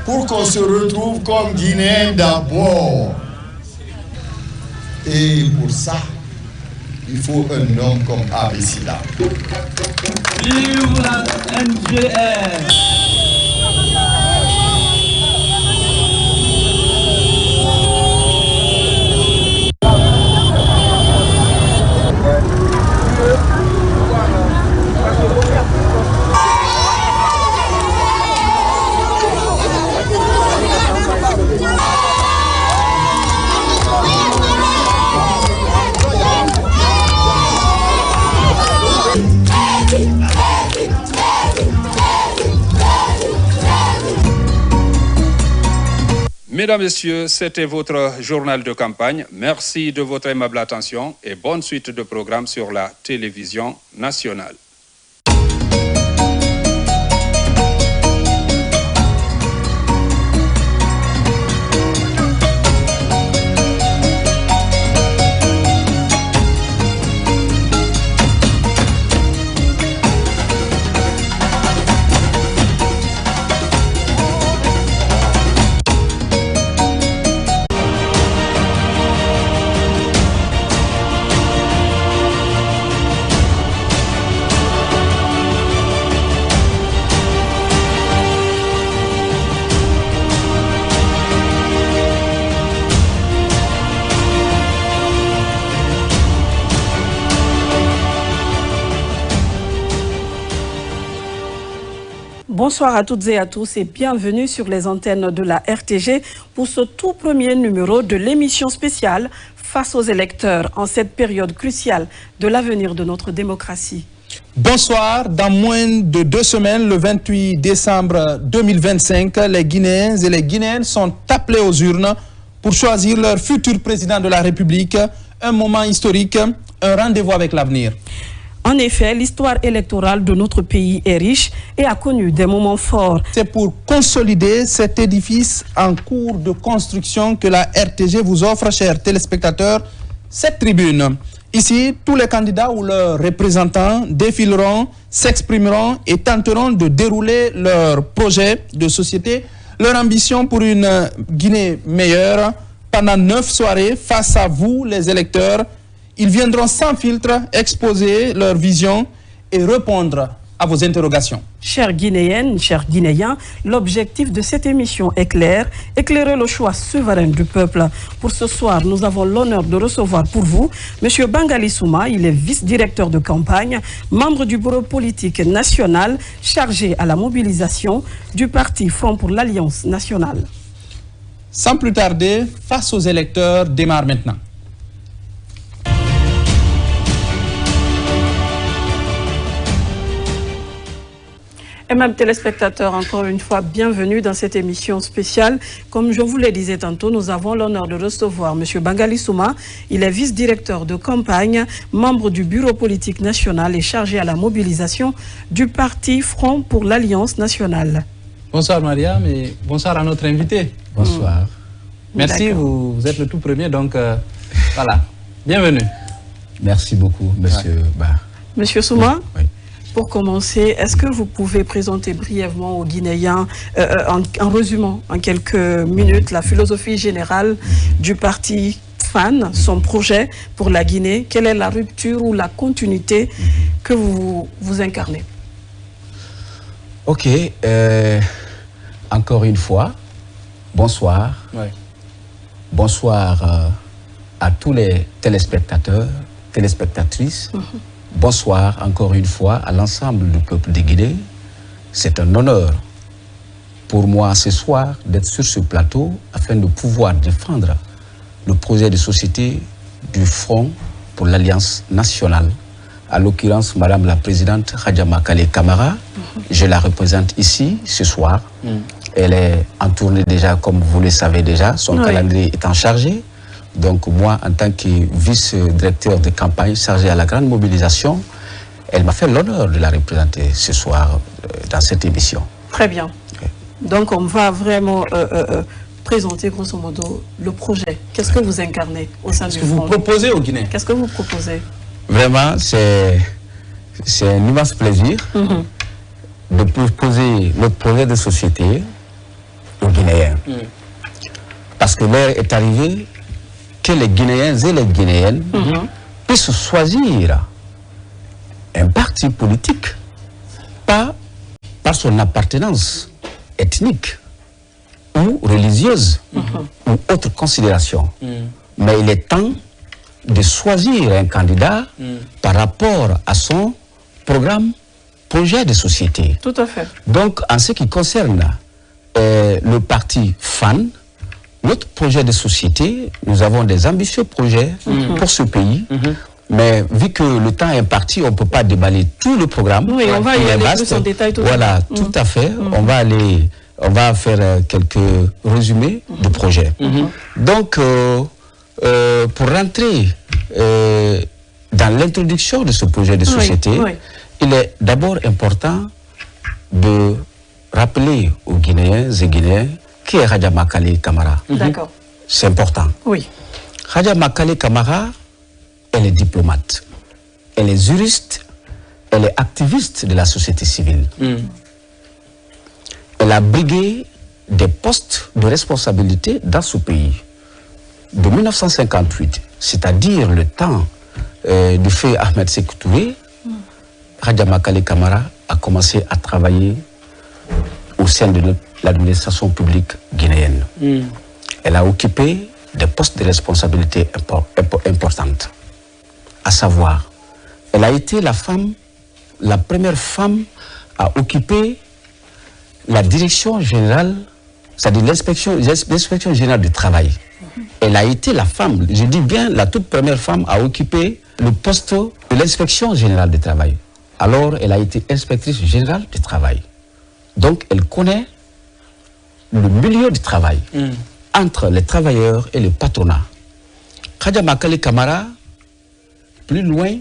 pour qu'on se retrouve comme Guinéens d'abord. Et pour ça, il faut un homme comme Abessina. Vive la NGR! Mesdames, Messieurs, c'était votre journal de campagne. Merci de votre aimable attention et bonne suite de programmes sur la télévision nationale. Bonsoir à toutes et à tous et bienvenue sur les antennes de la RTG pour ce tout premier numéro de l'émission spéciale Face aux électeurs en cette période cruciale de l'avenir de notre démocratie. Bonsoir, dans moins de 2 semaines, le 28 décembre 2025, les Guinéens et les Guinéennes sont appelés aux urnes pour choisir leur futur président de la République, un moment historique, un rendez-vous avec l'avenir. En effet, l'histoire électorale de notre pays est riche et a connu des moments forts. C'est pour consolider cet édifice en cours de construction que la RTG vous offre, chers téléspectateurs, cette tribune. Ici, tous les candidats ou leurs représentants défileront, s'exprimeront et tenteront de dérouler leur projet de société, leur ambition pour une Guinée meilleure. Pendant 9 soirées, face à vous, les électeurs, ils viendront sans filtre exposer leur vision et répondre à vos interrogations. Chères Guinéennes, chers Guinéens, l'objectif de cette émission est clair, éclairer le choix souverain du peuple. Pour ce soir, nous avons l'honneur de recevoir pour vous M. Bangali Souma, il est vice-directeur de campagne, membre du bureau politique national chargé à la mobilisation du parti Front pour l'Alliance nationale. Sans plus tarder, Face aux électeurs démarre maintenant. Et même téléspectateurs, encore une fois, bienvenue dans cette émission spéciale. Comme je vous le disais tantôt, nous avons l'honneur de recevoir M. Bangali Souma. Il est vice-directeur de campagne, membre du bureau politique national et chargé à la mobilisation du parti Front pour l'Alliance nationale. Bonsoir Mariam et bonsoir à notre invité. Bonsoir. Merci, vous êtes le tout premier, donc voilà, bienvenue. Merci beaucoup, monsieur Ba. Monsieur Souma, oui. Pour commencer, est-ce que vous pouvez présenter brièvement aux Guinéens, en résumant en quelques minutes, la philosophie générale du parti FAN, son projet pour la Guinée? Quelle est la rupture ou la continuité que vous incarnez? Ok, encore une fois, bonsoir. Oui. Bonsoir à tous les téléspectateurs, téléspectatrices. Bonsoir encore une fois à l'ensemble du peuple de Guinée. C'est un honneur pour moi ce soir d'être sur ce plateau afin de pouvoir défendre le projet de société du Front pour l'Alliance nationale. À l'occurrence, Madame la Présidente Hadja Makale Camara, je la représente ici ce soir. Elle est en tournée déjà, comme vous le savez déjà, son calendrier étant chargé. Donc moi, en tant que vice-directeur de campagne chargé à la grande mobilisation, elle m'a fait l'honneur de la représenter ce soir dans cette émission. Très bien. Okay. Donc on va vraiment présenter grosso modo le projet. Qu'est-ce que vous incarnez au sein du Front? Qu'est-ce que vous proposez aux Guinéens? Qu'est-ce que vous proposez? Vraiment, c'est un immense plaisir de proposer notre projet de société aux Guinéens. Parce que l'heure est arrivée que les Guinéens et les Guinéennes puissent choisir un parti politique, pas par son appartenance ethnique ou religieuse ou autre considération. Mais il est temps de choisir un candidat par rapport à son programme, projet de société. Tout à fait. Donc, en ce qui concerne le parti FAN, notre projet de société, nous avons des ambitieux projets pour ce pays, mais vu que le temps est imparti, on ne peut pas déballer tout le programme. Oui, on va y aller plus en détail tout à l'heure. Voilà, tout à fait. On va faire quelques résumés de projets. Donc, pour rentrer dans l'introduction de ce projet de société, il est d'abord important de rappeler aux Guinéens et Guinéens qui est Hadja Makale Camara. D'accord. C'est important. Oui. Hadja Makale Camara, elle est diplomate, elle est juriste, elle est activiste de la société civile. Elle a brigué des postes de responsabilité dans ce pays. De 1958, c'est-à-dire le temps du fait Ahmed Sékou Touré, Hadja Makale Camara a commencé à travailler au sein de l'administration publique guinéenne. Elle a occupé des postes de responsabilité importantes. À savoir, elle a été la première femme à occuper la direction générale, c'est-à-dire l'inspection générale du travail. Elle a été la femme, je dis bien la toute première femme à occuper le poste de l'inspection générale du travail. Alors, elle a été inspectrice générale du travail. Donc, elle connaît le milieu du travail entre les travailleurs et le patronat. Khadja Makali Camara, plus loin,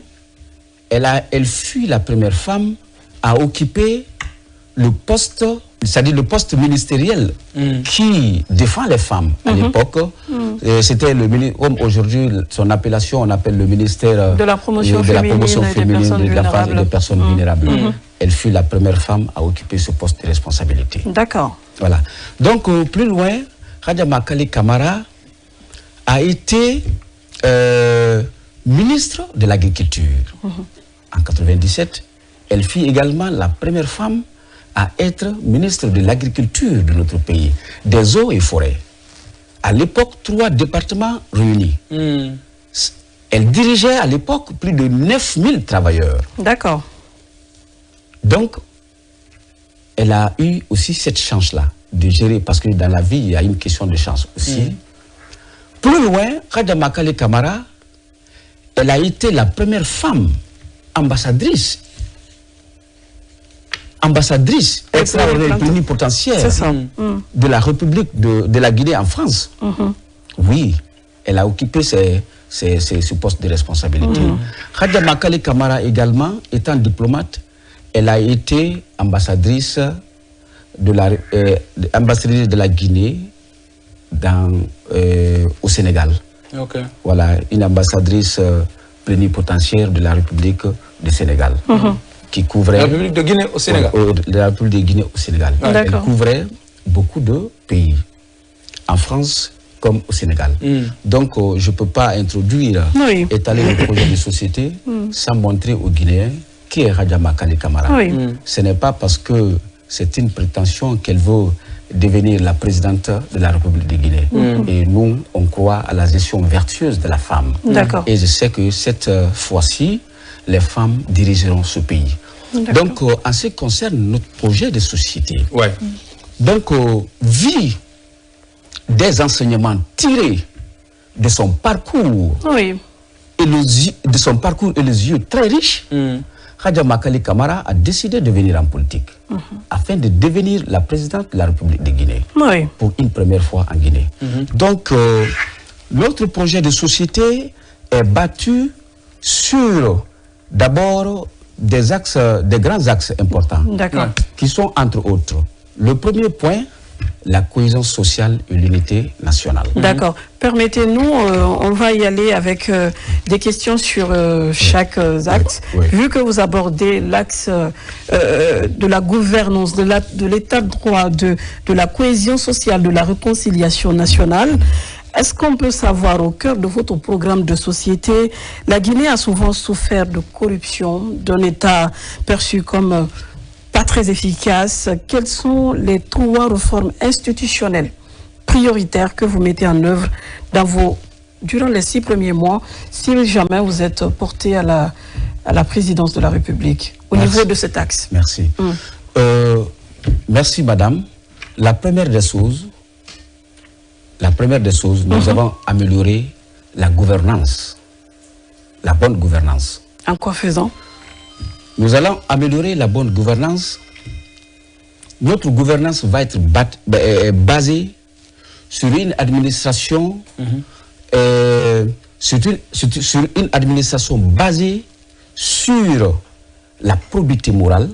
elle fut la première femme à occuper le poste, c'est-à-dire le poste ministériel qui défend les femmes à l'époque. C'était le ministère, comme aujourd'hui, son appellation, on appelle le ministère de la promotion féminine de la femme et des personnes vulnérables. Elle fut la première femme à occuper ce poste de responsabilité. D'accord. Voilà. Donc, plus loin, Khadja Makali Camara a été ministre de l'Agriculture. En 1997, elle fut également la première femme à être ministre de l'Agriculture de notre pays, des eaux et forêts. À l'époque, 3 départements réunis. Elle dirigeait à l'époque plus de 9000 travailleurs. D'accord. Donc, elle a eu aussi cette chance-là de gérer, parce que dans la vie, il y a une question de chance aussi. Plus loin, Khadja Makali Camara, elle a été la première femme ambassadrice extraordinaire plénipotentiaire de la République de la Guinée en France. Oui, elle a occupé ce poste de responsabilité. Khadja Makali Camara également, étant diplomate, elle a été ambassadrice de la Guinée au Sénégal. Voilà, une ambassadrice plénipotentiaire de la République du Sénégal. Qui couvrait la République de Guinée au Sénégal. La République de Guinée au Sénégal. Elle couvrait beaucoup de pays, en France comme au Sénégal. Donc, je ne peux pas introduire, étaler le projet de société sans montrer aux Guinéens qui est Khadja Makali Camara. Ce n'est pas parce que c'est une prétention qu'elle veut devenir la présidente de la République de Guinée. Et nous, on croit à la gestion vertueuse de la femme. Et je sais que cette fois-ci, les femmes dirigeront ce pays. Donc, en ce qui concerne notre projet de société, donc, vu des enseignements tirés de son parcours, et les yeux très riches, Khadja Makali Camara a décidé de venir en politique afin de devenir la présidente de la République de Guinée pour une première fois en Guinée. Donc, notre projet de société est battu sur d'abord des grands axes importants qui sont entre autres le premier point, la cohésion sociale et l'unité nationale. D'accord. Permettez-nous, on va y aller avec des questions sur chaque axe. Vu que vous abordez l'axe de la gouvernance, de l'état de droit, de la cohésion sociale, de la réconciliation nationale, est-ce qu'on peut savoir, au cœur de votre programme de société, la Guinée a souvent souffert de corruption, d'un État perçu comme pas très efficace. Quelles sont les 3 réformes institutionnelles prioritaires que vous mettez en œuvre durant les 6 premiers mois, si jamais vous êtes porté à la présidence de la République, au niveau de cet axe? Merci. Merci, madame. La première des choses, nous avons amélioré la gouvernance, la bonne gouvernance. En quoi faisant? Nous allons améliorer la bonne gouvernance. Notre gouvernance va être basée sur une administration, sur une administration basée sur la probité morale,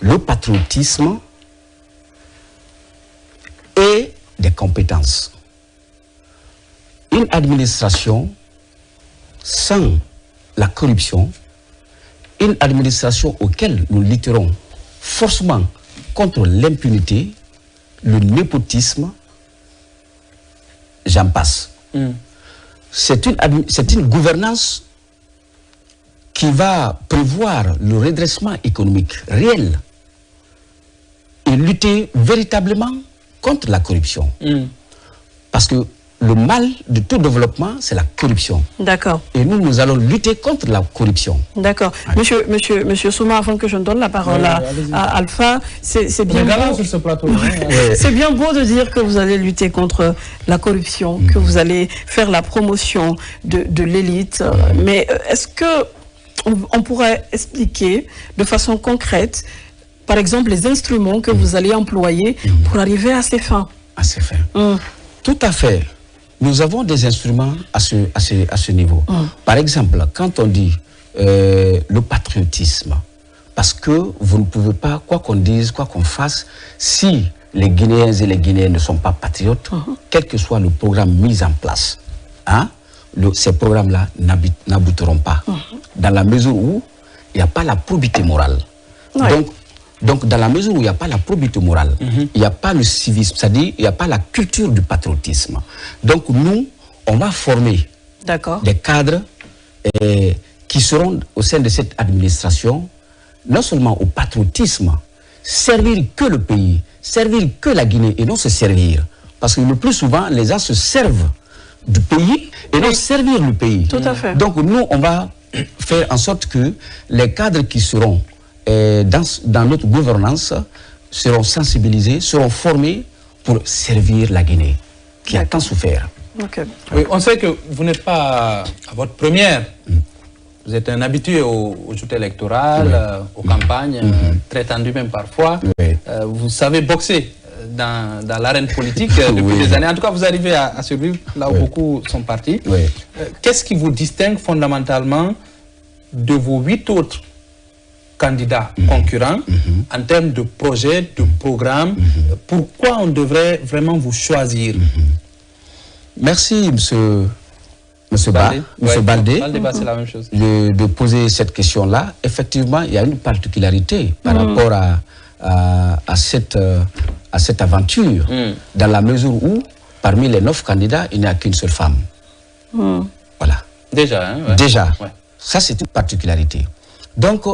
le patriotisme et des compétences. Une administration sans la corruption, une administration auquel nous lutterons forcément contre l'impunité, le népotisme, j'en passe. C'est une gouvernance qui va prévoir le redressement économique réel et lutter véritablement contre la corruption. Parce que le mal de tout développement, c'est la corruption. D'accord. Et nous allons lutter contre la corruption. D'accord. Ouais. Monsieur Souma, avant que je ne donne la parole à Alpha, c'est bien beau. Sur ce plateau. C'est bien beau de dire que vous allez lutter contre la corruption, que vous allez faire la promotion de l'élite. Mais est-ce que on pourrait expliquer de façon concrète, par exemple, les instruments que vous allez employer pour arriver à ces fins? À ces fins. Tout à fait. Nous avons des instruments à ce niveau. Par exemple, quand on dit le patriotisme, parce que vous ne pouvez pas, quoi qu'on dise, quoi qu'on fasse, si les Guinéens et les Guinéennes ne sont pas patriotes, quel que soit le programme mis en place, ces programmes-là n'aboutiront pas. Dans la mesure où il n'y a pas la probité morale. Ouais. Donc, dans la mesure où il n'y a pas la probité morale, il n'y a pas le civisme, c'est-à-dire il n'y a pas la culture du patriotisme. Donc, nous, on va former des cadres qui seront au sein de cette administration, non seulement au patriotisme, servir que le pays, servir que la Guinée et non se servir. Parce que le plus souvent, les gens se servent du pays et non servir le pays. Tout à fait. Donc, nous, on va faire en sorte que les cadres qui seront dans notre gouvernance seront sensibilisés, seront formés pour servir la Guinée, qui a tant souffert. Oui, on sait que vous n'êtes pas à votre première. Vous êtes un habitué aux joutes électorales, aux campagnes, très tendues même parfois. Vous savez boxer dans l'arène politique depuis des années. En tout cas, vous arrivez à survivre là où beaucoup sont partis. Qu'est-ce qui vous distingue fondamentalement de vos 8 autres candidats concurrents en termes de projets, de programmes? Pourquoi on devrait vraiment vous choisir? Merci, monsieur Baldé, c'est la même chose. De poser cette question-là. Effectivement, il y a une particularité par rapport à cette aventure, dans la mesure où, parmi les 9 candidats, il n'y a qu'une seule femme. Voilà. Déjà, Déjà. Ça, c'est une particularité. Donc,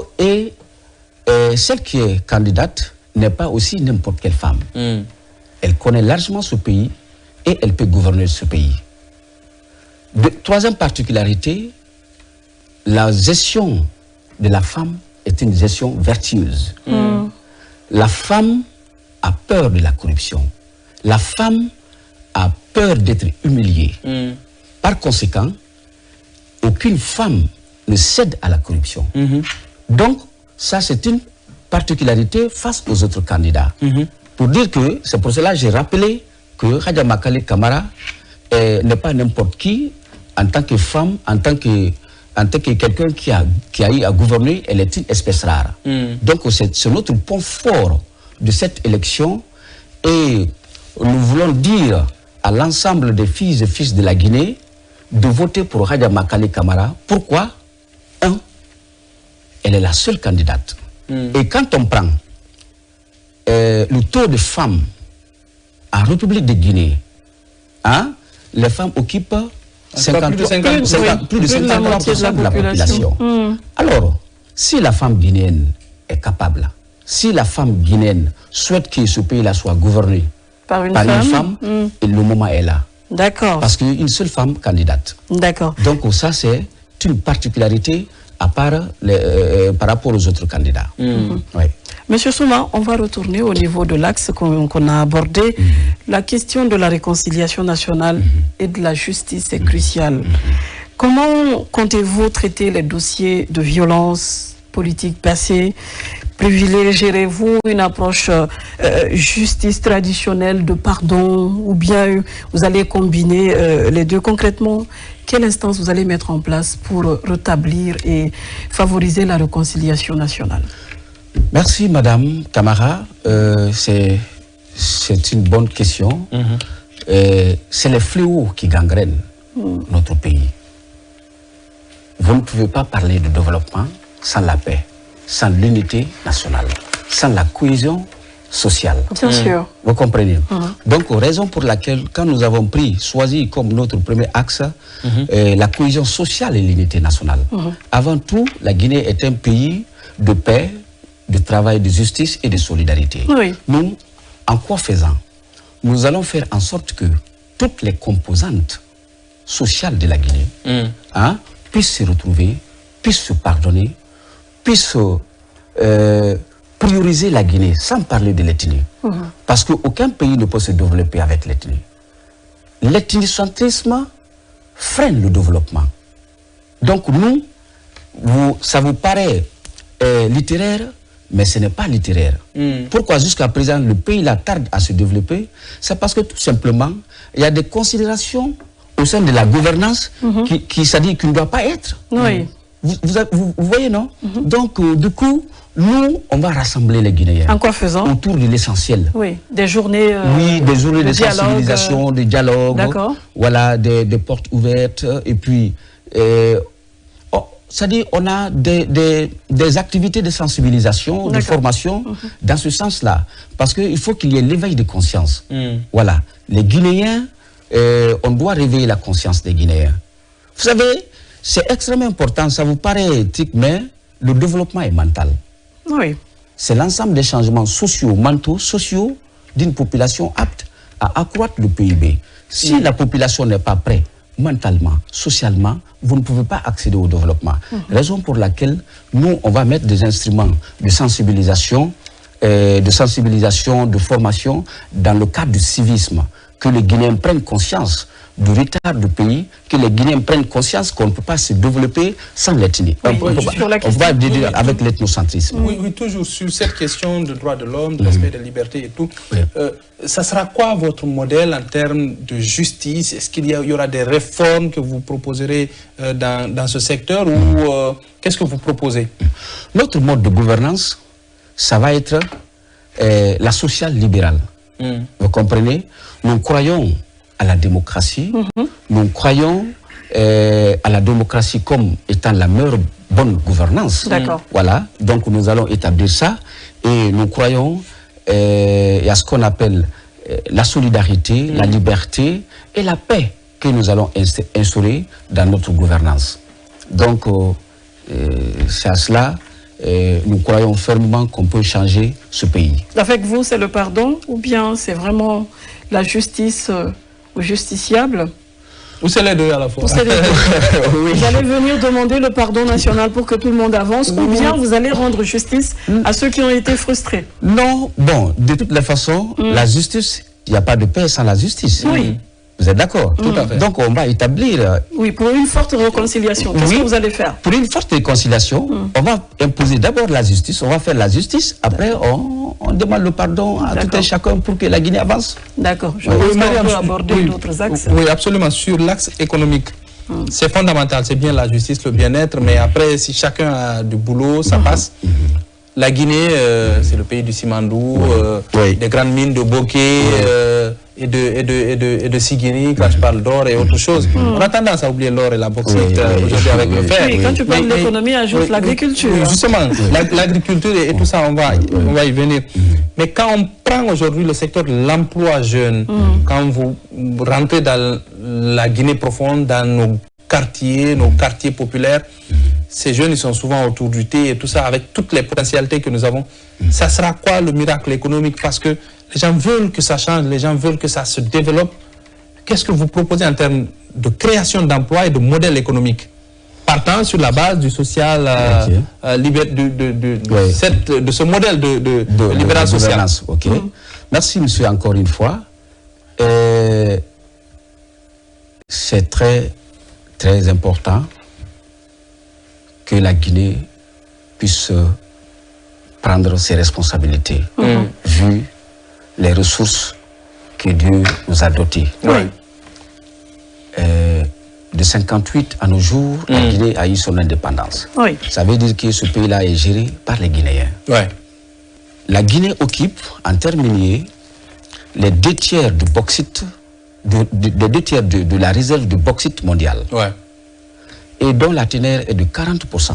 celle qui est candidate n'est pas aussi n'importe quelle femme. Elle connaît largement ce pays et elle peut gouverner ce pays. Troisième particularité, la gestion de la femme est une gestion vertueuse. La femme a peur de la corruption. La femme a peur d'être humiliée. Par conséquent, aucune femme ne cède à la corruption. Donc, ça c'est une particularité face aux autres candidats. Pour dire que, c'est pour cela que j'ai rappelé que Hadja Makali Camara n'est pas n'importe qui, en tant que femme, en tant que quelqu'un qui a eu à gouverner, elle est une espèce rare. Donc c'est notre point fort de cette élection, et nous voulons dire à l'ensemble des filles et fils de la Guinée de voter pour Hadja Makali Camara. Pourquoi? Elle est la seule candidate. Et quand on prend le taux de femmes en République de Guinée, les femmes occupent plus de 53% de la population. Alors, si la femme guinéenne est capable, si la femme guinéenne souhaite que ce pays-là soit gouverné par une femme, et le moment est là. D'accord. Parce qu'il y a une seule femme candidate. D'accord. Donc ça, c'est une particularité à part par rapport aux autres candidats. Monsieur Souma, on va retourner au niveau de l'axe qu'on a abordé. La question de la réconciliation nationale et de la justice est cruciale. Comment comptez-vous traiter les dossiers de violence politique passée? Privilégierez-vous une approche justice traditionnelle de pardon, ou bien vous allez combiner les deux? Concrètement, quelle instance vous allez mettre en place pour rétablir et favoriser la réconciliation nationale? Merci Madame Camara, c'est une bonne question. C'est les fléaux qui gangrènent notre pays. Vous ne pouvez pas parler de développement sans la paix, sans l'unité nationale, sans la cohésion sociale. Bien sûr. Vous comprenez? Donc, raison pour laquelle, quand nous avons choisi comme notre premier axe la cohésion sociale et l'unité nationale. Avant tout, la Guinée est un pays de paix, de travail, de justice et de solidarité. Nous, en quoi faisant? Nous allons faire en sorte que toutes les composantes sociales de la Guinée puissent se retrouver, puissent se pardonner, puissent prioriser la Guinée sans parler de l'ethnie. Parce qu'aucun pays ne peut se développer avec l'ethnie. L'ethnocentrisme freine le développement. Donc nous, ça vous paraît littéraire, mais ce n'est pas littéraire. Pourquoi jusqu'à présent le pays là tarde à se développer? C'est parce que tout simplement, il y a des considérations au sein de la gouvernance qui ne doit pas être. Vous voyez, non? Donc, du coup, nous, on va rassembler les Guinéens. En quoi faisant? Autour de l'essentiel. Oui, des journées des journées de sensibilisation, de dialogue. D'accord. Voilà, des portes ouvertes. Et puis, c'est-à-dire, on a des activités de sensibilisation, de formation, dans ce sens-là. Parce qu'il faut qu'il y ait l'éveil de conscience. Voilà. Les Guinéens, on doit réveiller la conscience des Guinéens. Vous savez, c'est extrêmement important, ça vous paraît éthique, mais le développement est mental. Oui. C'est l'ensemble des changements sociaux, mentaux, sociaux d'une population apte à accroître le PIB. Si la population n'est pas prête, mentalement, socialement, vous ne pouvez pas accéder au développement. Raison pour laquelle nous, on va mettre des instruments de sensibilisation, de formation dans le cadre du civisme, que les Guinéens prennent conscience du retard du pays, que les Guinéens prennent conscience qu'on ne peut pas se développer sans l'ethnie. On va dire avec l'ethnocentrisme. Oui, toujours sur cette question de droits de l'homme, de l'aspect de liberté et tout. Ça sera quoi votre modèle en termes de justice? Est-ce qu'il y aura des réformes que vous proposerez dans ce secteur ou qu'est-ce que vous proposez? Notre mode de gouvernance, ça va être la sociale libérale. Vous comprenez? Nous croyons à la démocratie, nous croyons à la démocratie comme étant la meilleure bonne gouvernance. Voilà, donc nous allons établir ça et nous croyons à ce qu'on appelle la solidarité, la liberté et la paix que nous allons instaurer dans notre gouvernance. Donc c'est à cela nous croyons fermement qu'on peut changer ce pays. Avec vous, c'est le pardon ou bien c'est vraiment la justice aux justiciables? Ou c'est les deux à la fois? Vous allez venir demander le pardon national pour que tout le monde avance ou bien vous allez rendre justice à ceux qui ont été frustrés? Non, bon, de toutes les façons, la justice, il n'y a pas de paix sans la justice. Oui. Vous êtes d'accord? Tout à fait. Donc on va établir... Oui, pour une forte réconciliation, qu'est-ce que vous allez faire? Pour une forte réconciliation, on va imposer d'abord la justice, on va faire la justice, après on demande le pardon à tout un chacun pour que la Guinée avance. D'accord. Je pense qu'on peut aborder d'autres axes. Oui, absolument. Sur l'axe économique, c'est fondamental, c'est bien la justice, le bien-être, mais après, si chacun a du boulot, ça passe. La Guinée, c'est le pays du Simandou, des grandes mines de Bokeh et de Sigiri, quand je parle d'or et autre chose. On a tendance à oublier l'or et la bauxite aujourd'hui avec le fer. Oui, quand tu parles de l'économie, ajoute l'agriculture. Oui, justement, l'agriculture et tout ça, on va y venir. Mais quand on prend aujourd'hui le secteur de l'emploi jeune, quand vous rentrez dans la Guinée profonde, dans nos quartiers populaires, ces jeunes, ils sont souvent autour du thé et tout ça, avec toutes les potentialités que nous avons. Ça sera quoi le miracle économique? Parce que les gens veulent que ça change, les gens veulent que ça se développe. Qu'est-ce que vous proposez en termes de création d'emplois et de modèle économique? Partant sur la base du social, de ce modèle de libéral social. Merci, monsieur, encore une fois. C'est très, très important que la Guinée puisse prendre ses responsabilités, vu les ressources que Dieu nous a dotées. De 58 à nos jours, la Guinée a eu son indépendance. Ça veut dire que ce pays-là est géré par les Guinéens. La Guinée occupe, en termes miniers, les 2 tiers du bauxite, de la réserve de bauxite mondiale. Et dont la teneur est de 40%.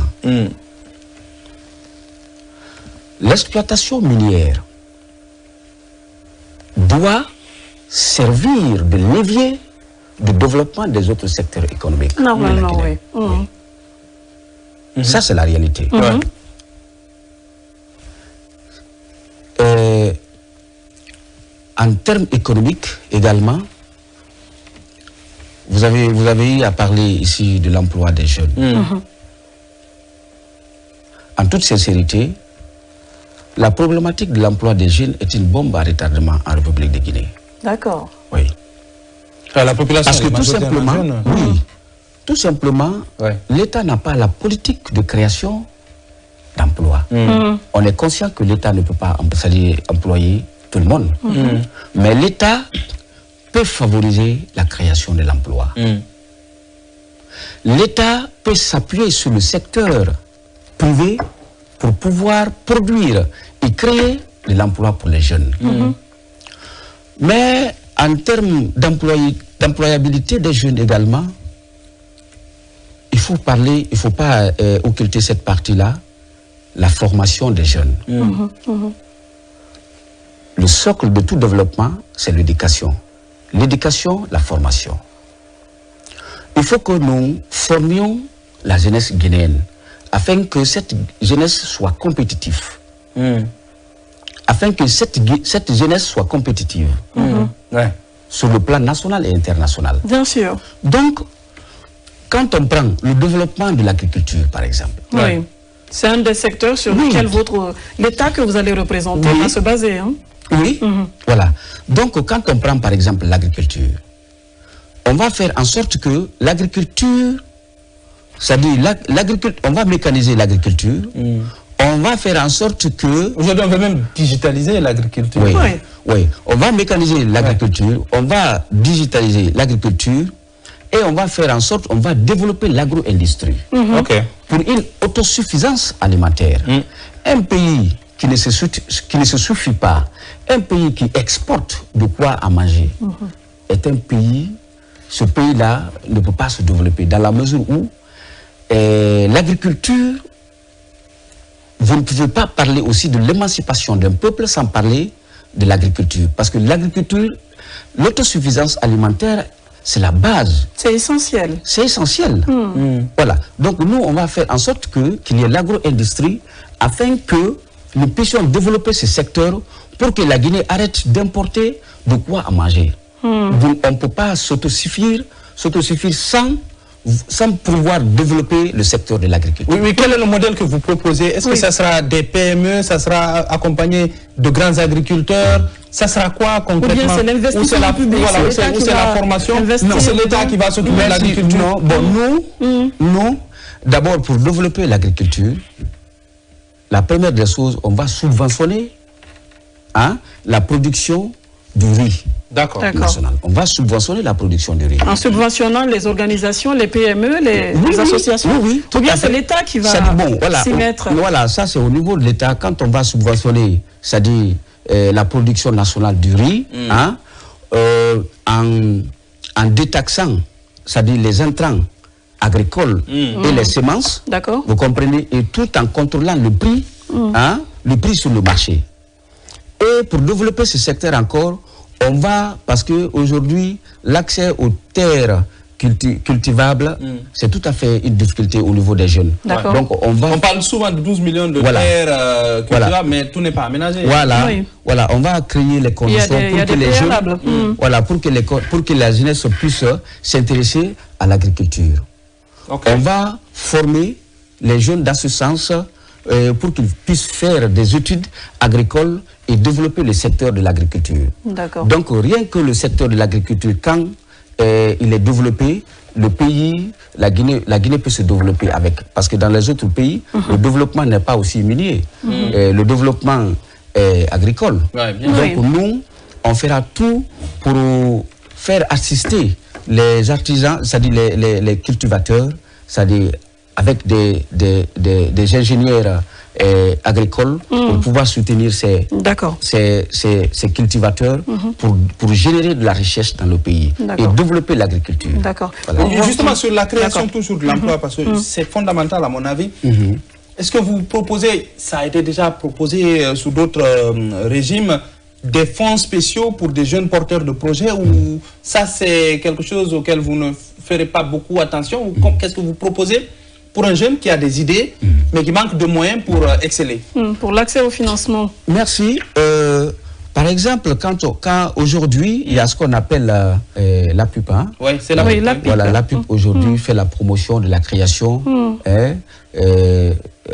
L'exploitation minière doit servir de levier de développement des autres secteurs économiques. Normalement, oui. Ça, c'est la réalité. En termes économiques également, vous avez eu à parler ici de l'emploi des jeunes. En toute sincérité, la problématique de l'emploi des jeunes est une bombe à retardement en République de Guinée. D'accord. Oui. La population parce que tout simplement, tout simplement, l'État n'a pas la politique de création d'emplois. On est conscient que l'État ne peut pas employer tout le monde. Mais l'État peut favoriser la création de l'emploi. L'État peut s'appuyer sur le secteur privé pour pouvoir produire et créer de l'emploi pour les jeunes. Mais en termes d'employabilité des jeunes également, il faut parler, il ne faut pas occulter cette partie-là, la formation des jeunes. Le socle de tout développement, c'est l'éducation. L'éducation, la formation. Il faut que nous formions la jeunesse guinéenne afin que cette jeunesse soit compétitive. Afin que cette jeunesse soit compétitive. Sur le plan national et international. Bien sûr. Donc, quand on prend le développement de l'agriculture, par exemple. Oui. C'est un des secteurs sur lequel l'État que vous allez représenter va se baser. Hein? Oui, voilà. Donc, quand on prend, par exemple, l'agriculture, on va faire en sorte que l'agriculture, c'est-à-dire on va mécaniser l'agriculture, on va faire en sorte que... Aujourd'hui, on veut même digitaliser l'agriculture. Oui, on va mécaniser l'agriculture, on va digitaliser l'agriculture et on va faire en sorte, on va développer l'agro-industrie pour une autosuffisance alimentaire. Un pays qui ne se suffit pas, un pays qui exporte de quoi à manger, est un pays, ce pays-là ne peut pas se développer dans la mesure où l'agriculture, vous ne pouvez pas parler aussi de l'émancipation d'un peuple sans parler de l'agriculture. Parce que l'agriculture, l'autosuffisance alimentaire, c'est la base. C'est essentiel. C'est essentiel. Voilà. Donc nous, on va faire en sorte qu'il y ait l'agro-industrie afin que nous puissions développer ce secteur pour que la Guinée arrête d'importer de quoi à manger. Donc, on ne peut pas s'autosuffire sans pouvoir développer le secteur de l'agriculture. Oui, quel est le modèle que vous proposez? Est-ce que ça sera des PME, ça sera accompagné de grands agriculteurs? Ça sera quoi concrètement? Ou bien c'est l'investissement public, c'est la formation? Non, c'est l'État qui va s'occuper de l'agriculture. Non, bon, nous, d'abord pour développer l'agriculture, la première des choses, on va subventionner la production du riz. D'accord. On va subventionner la production de riz. En subventionnant les organisations, les PME, les associations. Oui, ou bien c'est l'État qui va s'y mettre. Voilà, ça c'est au niveau de l'État. Quand on va subventionner, c'est-à-dire la production nationale du riz, en détaxant, c'est-à-dire les intrants agricoles et les semences, vous comprenez, et tout en contrôlant le prix sur le marché. Et pour développer ce secteur encore, on va, parce qu'aujourd'hui, l'accès aux terres cultivables, c'est tout à fait une difficulté au niveau des jeunes. Donc on parle souvent de 12 millions de terres cultivables, mais tout n'est pas aménagé. Voilà, on va créer les conditions pour que les jeunes, pour que la jeunesse puisse s'intéresser à l'agriculture. On va former les jeunes dans ce sens pour qu'ils puissent faire des études agricoles et développer le secteur de l'agriculture. Donc rien que le secteur de l'agriculture, quand il est développé, le pays, la Guinée peut se développer avec. Parce que dans les autres pays, le développement n'est pas aussi minier. Le développement est agricole. Donc nous, on fera tout pour faire assister les artisans, c'est-à-dire les cultivateurs, c'est-à-dire avec des ingénieurs agricoles pour pouvoir soutenir ces cultivateurs pour générer de la richesse dans le pays et développer l'agriculture. Voilà. Justement sur la création toujours de l'emploi, parce que c'est fondamental à mon avis. Est-ce que vous proposez, ça a été déjà proposé sous d'autres régimes, des fonds spéciaux pour des jeunes porteurs de projets, ou ça c'est quelque chose auquel vous ne ferez pas beaucoup attention, ou qu'est-ce que vous proposez pour un jeune qui a des idées, mais qui manque de moyens pour exceller? Pour l'accès au financement. Merci. Par exemple, quand aujourd'hui, il y a ce qu'on appelle la PUP. Hein? Oui, c'est la PUP. Voilà, la PUP aujourd'hui fait la promotion de la création,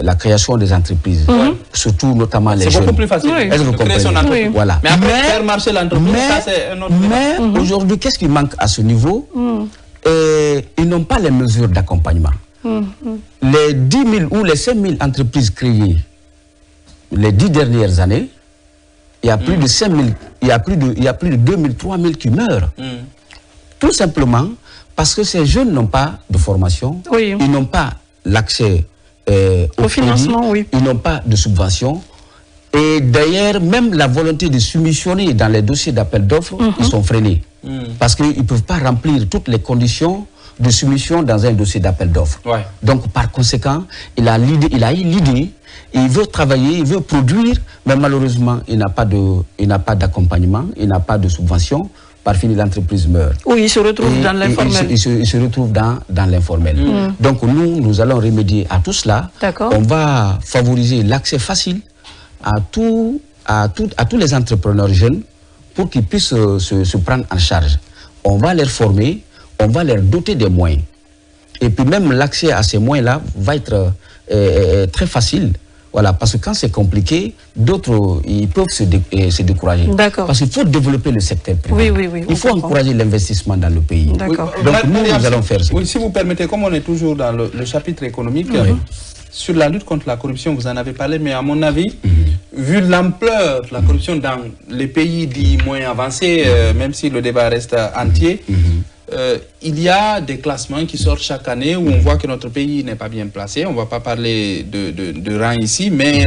la création des entreprises, surtout notamment les jeunes. C'est beaucoup plus facile. Est-ce que vous comprenez? Voilà. Mais après, faire marcher l'entreprise, ça c'est un autre débat. Mais aujourd'hui, qu'est-ce qui manque à ce niveau? Ils n'ont pas les mesures d'accompagnement. Les 10 000 ou les 5 000 entreprises créées les 10 dernières années, il y a plus de 5 000, il y a plus de 2 000, 3 000 qui meurent. Tout simplement parce que ces jeunes n'ont pas de formation, ils n'ont pas l'accès au financement, ils n'ont pas de subvention. Et d'ailleurs, même la volonté de soumissionner dans les dossiers d'appel d'offres, ils sont freinés. Parce qu'ils ne peuvent pas remplir toutes les conditions de soumission dans un dossier d'appel d'offres. Donc, par conséquent, il a eu l'idée, il veut travailler, il veut produire, mais malheureusement, il n'a pas d'accompagnement, il n'a pas de subvention. Par fini, l'entreprise meurt. Oui, il se retrouve dans l'informel. Il se retrouve dans l'informel. Donc, nous allons remédier à tout cela. On va favoriser l'accès facile à tous les entrepreneurs jeunes pour qu'ils puissent se prendre en charge. On va les former, on va leur doter des moyens. Et puis même l'accès à ces moyens-là va être très facile. Voilà, parce que quand c'est compliqué, d'autres ils peuvent se décourager. Parce qu'il faut développer le secteur privé. Il faut encourager l'investissement dans le pays. Donc nous allons faire ça. Oui, si vous permettez, comme on est toujours dans le chapitre économique, sur la lutte contre la corruption, vous en avez parlé, mais à mon avis, vu l'ampleur de la corruption dans les pays dits moins avancés, même si le débat reste entier, il y a des classements qui sortent chaque année où on voit que notre pays n'est pas bien placé. On ne va pas parler de rang ici, mais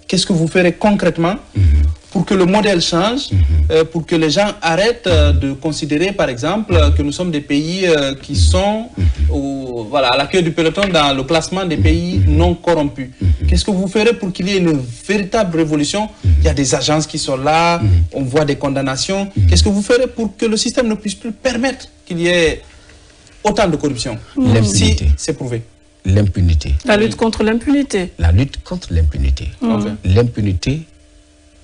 qu'est-ce que vous ferez concrètement pour que le modèle change, pour que les gens arrêtent de considérer, par exemple, que nous sommes des pays qui sont à la queue du peloton dans le classement des pays non corrompus. Qu'est-ce que vous ferez pour qu'il y ait une véritable révolution? Il y a des agences qui sont là, on voit des condamnations. Qu'est-ce que vous ferez pour que le système ne puisse plus permettre qu'il y ait autant de corruption? Si c'est prouvé. L'impunité. La lutte contre l'impunité. La lutte contre l'impunité. L'impunité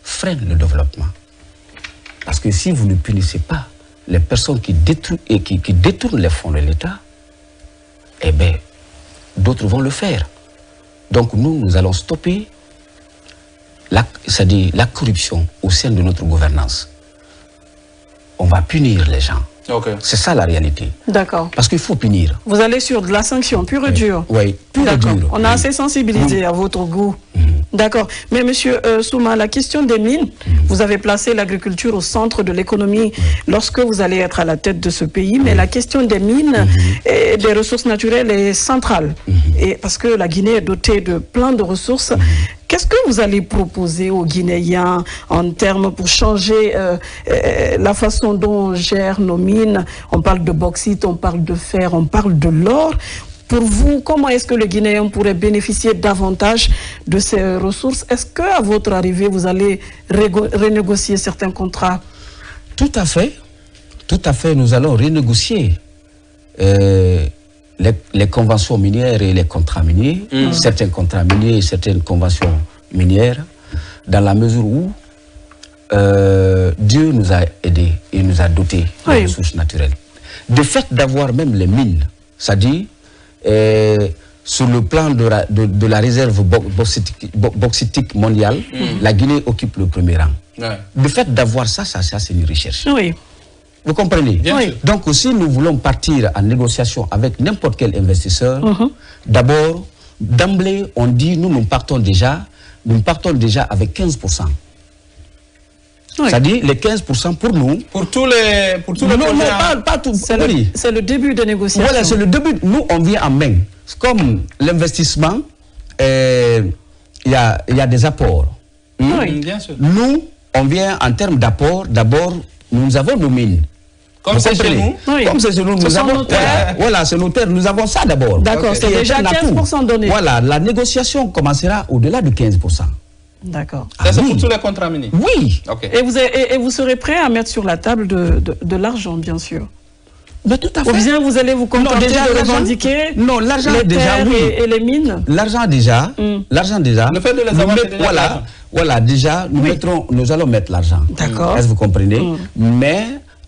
freine le développement. Parce que si vous ne punissez pas les personnes qui détournent les fonds de l'État, eh bien, d'autres vont le faire. Donc nous allons stopper la corruption au sein de notre gouvernance. On va punir les gens. C'est ça la réalité. D'accord. Parce qu'il faut punir. Vous allez sur de la sanction pure et dure. Oui, pure et dure. On a assez sensibilisé à votre goût. D'accord. Mais monsieur Souma, la question des mines, vous avez placé l'agriculture au centre de l'économie lorsque vous allez être à la tête de ce pays. Mais la question des mines et des ressources naturelles est centrale. Et parce que la Guinée est dotée de plein de ressources. Qu'est-ce que vous allez proposer aux Guinéens en termes pour changer la façon dont on gère nos mines? On parle de bauxite, on parle de fer, on parle de l'or. Pour vous, comment est-ce que le Guinéen pourrait bénéficier davantage de ces ressources? Est-ce qu'à votre arrivée, vous allez renégocier certains contrats? Tout à fait. Tout à fait. Nous allons renégocier les conventions minières et les contrats miniers, certains contrats miniers et certaines conventions minières, dans la mesure où Dieu nous a aidés et nous a dotés de ressources naturelles. De fait d'avoir même les mines, c'est-à-dire sur le plan de la réserve bauxitique mondiale, la Guinée occupe le premier rang. Le fait d'avoir ça c'est une recherche. Vous comprenez? Donc si nous voulons partir en négociation avec n'importe quel investisseur, d'abord, d'emblée, on dit nous partons déjà avec 15%. C'est-à-dire les 15% pour nous. Pour tous les projets. Non, pas tout. C'est le début de négociation. Voilà, c'est le début. Nous, on vient en main. Comme l'investissement, il y a des apports. Bien sûr. Nous, on vient en termes d'apport. D'abord, nous avons nos mines. Comme c'est chez nous. Comme c'est chez nous, nous avons nos terres. Voilà, c'est nos terres. Nous avons ça d'abord. D'accord, c'est déjà 15% donné. Voilà, la négociation commencera au-delà de 15%. D'accord. Ça, c'est pour tous les contrats miniers? Oui. Et vous serez prêt à mettre sur la table de l'argent, bien sûr? Mais tout à fait. Ou bien vous allez vous contenter de revendiquer l'argent les déjà, terres et les mines? L'argent déjà. Le fait de les avoir, voilà, déjà, nous allons mettre l'argent. D'accord. Est-ce que vous comprenez? Mais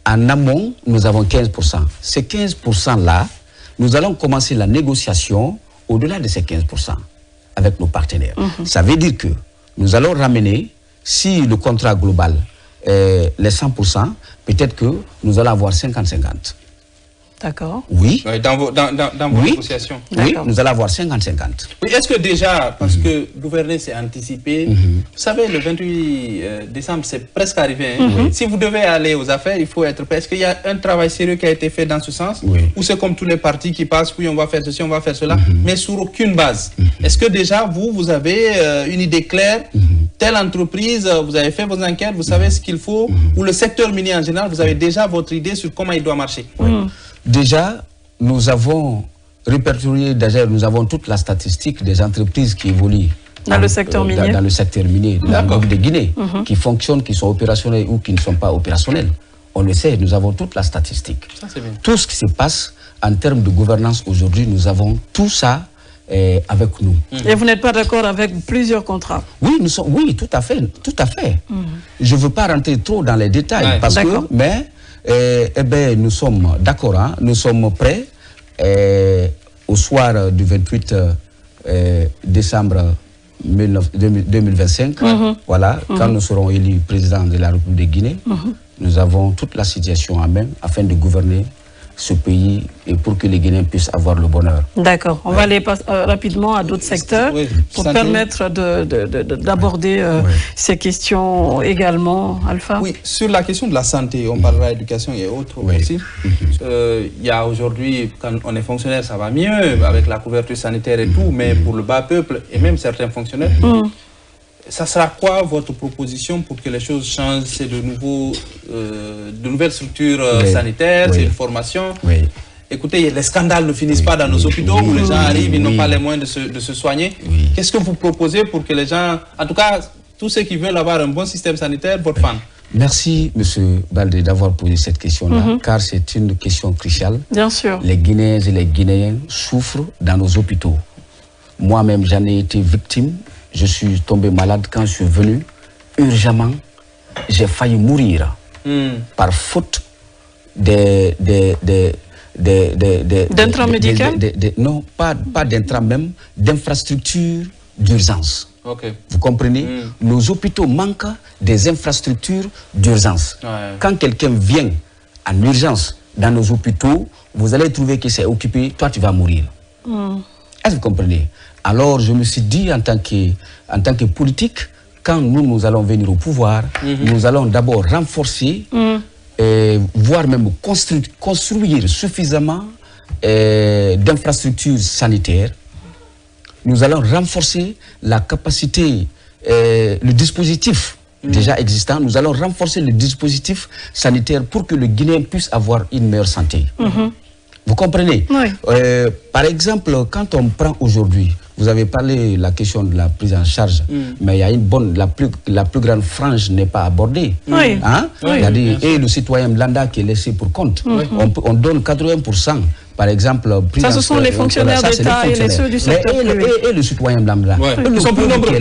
En amont, nous avons 15%. Ces 15%-là, nous allons commencer la négociation au-delà de ces 15% avec nos partenaires. Ça veut dire que nous allons ramener, si le contrat global est les 100%, peut-être que nous allons avoir 50-50. D'accord. Oui. Dans vos négociations. Oui, nous allons avoir 50-50. Oui, est-ce que déjà, parce que gouverner c'est anticipé, vous savez, le 28 décembre, c'est presque arrivé. Hein? Si vous devez aller aux affaires, il faut être prêt. Est-ce qu'il y a un travail sérieux qui a été fait dans ce sens? Ou c'est comme tous les partis qui passent, oui, on va faire ceci, on va faire cela, mais sur aucune base? Est-ce que déjà, vous avez une idée claire? Telle entreprise, vous avez fait vos enquêtes, vous savez ce qu'il faut? Ou le secteur minier en général, vous avez déjà votre idée sur comment il doit marcher? Déjà, nous avons répertorié, nous avons toute la statistique des entreprises qui évoluent dans le secteur minier, dans le secteur minier de la République de Guinée, qui fonctionnent, qui sont opérationnels ou qui ne sont pas opérationnels. On le sait, nous avons toute la statistique. Ça, c'est bien. Tout ce qui se passe en termes de gouvernance aujourd'hui, nous avons tout ça avec nous. Et vous n'êtes pas d'accord avec plusieurs contrats? Oui, oui, tout à fait, tout à fait. Je ne veux pas rentrer trop dans les détails, parce que, mais nous sommes d'accord, hein, nous sommes prêts au soir du 28 décembre 2025, voilà, quand nous serons élus président de la République de Guinée, nous avons toute la situation en main afin de gouverner ce pays et pour que les Guinéens puissent avoir le bonheur. D'accord. On va aller rapidement à d'autres secteurs pour permettre d'aborder ces questions également, Alpha. Oui, sur la question de la santé, on parlera d'éducation et autres aussi. Il y a aujourd'hui, quand on est fonctionnaire, ça va mieux avec la couverture sanitaire et tout, mais pour le bas peuple et même certains fonctionnaires, ça sera quoi votre proposition pour que les choses changent? C'est de nouvelles structures sanitaires, c'est une formation. Écoutez, les scandales ne finissent pas dans nos hôpitaux où les gens arrivent, ils n'ont pas les moyens de se soigner. Qu'est-ce que vous proposez pour que les gens, en tout cas, tous ceux qui veulent avoir un bon système sanitaire, votre fan? Merci, M. Baldé, d'avoir posé cette question-là, car c'est une question cruciale. Bien sûr. Les Guinéens et les Guinéens souffrent dans nos hôpitaux. Moi-même, j'en ai été victime. Je suis tombé malade quand je suis venu. Urgemment, j'ai failli mourir par faute d'intrants médicaux? Non, pas d'intrants même, d'infrastructures d'urgence. Vous comprenez? Nos hôpitaux manquent des infrastructures d'urgence. Quand quelqu'un vient en urgence dans nos hôpitaux, vous allez trouver que c'est occupé, toi tu vas mourir. Est-ce que vous comprenez? Alors je me suis dit en tant que politique, quand nous allons venir au pouvoir, nous allons d'abord renforcer, voire même construire suffisamment d'infrastructures sanitaires. Nous allons renforcer la capacité, le dispositif déjà existant. Nous allons renforcer le dispositif sanitaire pour que le Guinéen puisse avoir une meilleure santé. Vous comprenez? Par exemple, quand on prend aujourd'hui, vous avez parlé de la question de la prise en charge, mais il y a la plus grande frange n'est pas abordée. Hein? Et le citoyen lambda qui est laissé pour compte. On donne 80%. Par exemple, ça, ce sont les fonctionnaires d'État et ceux du secteur privé. Et le citoyen lambda. Ils sont plus nombreux.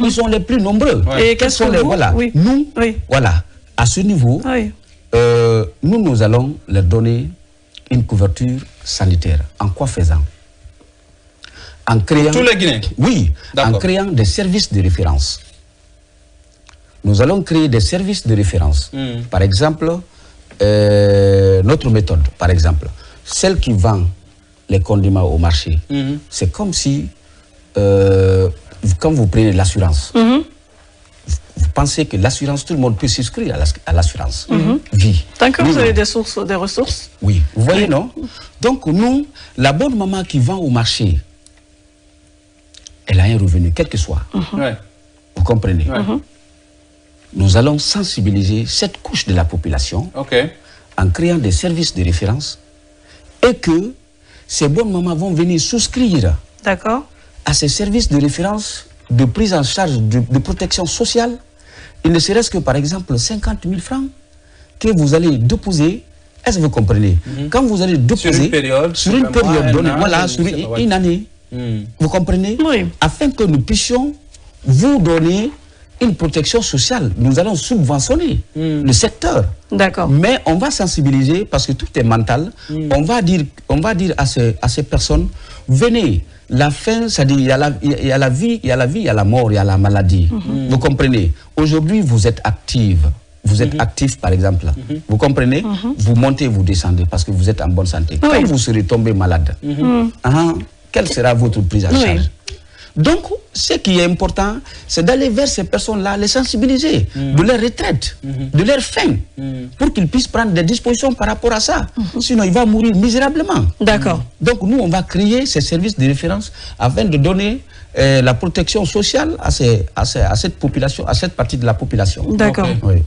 Ils sont les plus nombreux. Et qu'est-ce que vous... Nous, voilà, à ce niveau, nous allons leur donner une couverture sanitaire. En quoi faisant? En créant... Tous les Guinéens? Oui, en créant des services de référence. Nous allons créer des services de référence. Par exemple, notre méthode, par exemple, celle qui vend les condiments au marché, c'est comme si, quand vous prenez l'assurance, vous pensez que l'assurance, tout le monde peut souscrire à l'assurance vie. Tant que vous avez des ressources. Oui, vous voyez, non? Donc nous, la bonne maman qui vend au marché, elle a un revenu, quel que soit. Vous comprenez? Nous allons sensibiliser cette couche de la population en créant des services de référence et que ces bonnes mamans vont venir souscrire à ces services de référence de prise en charge de protection sociale. Il ne serait-ce que par exemple 50 000 francs que vous allez déposer. Est-ce que vous comprenez? Quand vous allez déposer sur une période donnée, voilà, sur une année, vous comprenez? Afin que nous puissions vous donner une protection sociale. Nous allons subventionner le secteur. D'accord. Mais on va sensibiliser parce que tout est mental. On va dire à ces personnes, venez. La fin, c'est-à-dire il y a la vie, il y a la vie, il y a la mort, il y a la maladie. Vous comprenez? Aujourd'hui, vous êtes active. Vous êtes actif, par exemple. Vous comprenez? Vous montez, vous descendez parce que vous êtes en bonne santé. Quand vous serez tombé malade, quelle sera votre prise en charge? Donc, ce qui est important, c'est d'aller vers ces personnes-là, les sensibiliser, de leur retraite, de leur fin, pour qu'ils puissent prendre des dispositions par rapport à ça. Sinon, il va mourir misérablement. D'accord. Donc, nous, on va créer ces services de référence afin de donner la protection sociale à cette population, à cette partie de la population. D'accord. Oui.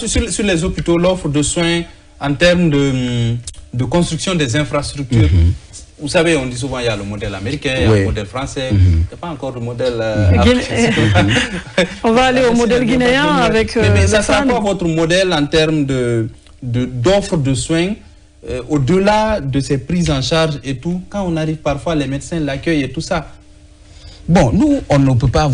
Sur les hôpitaux, l'offre de soins en termes de construction des infrastructures. Vous savez, on dit souvent il y a le modèle américain, il y a le modèle français, il n'y a pas encore le modèle On va aller au modèle guinéen avec... mais ça sera quoi votre modèle en termes d'offre de soins au-delà de ces prises en charge et tout, quand on arrive parfois, les médecins l'accueillent et tout ça? Bon, nous, on ne peut pas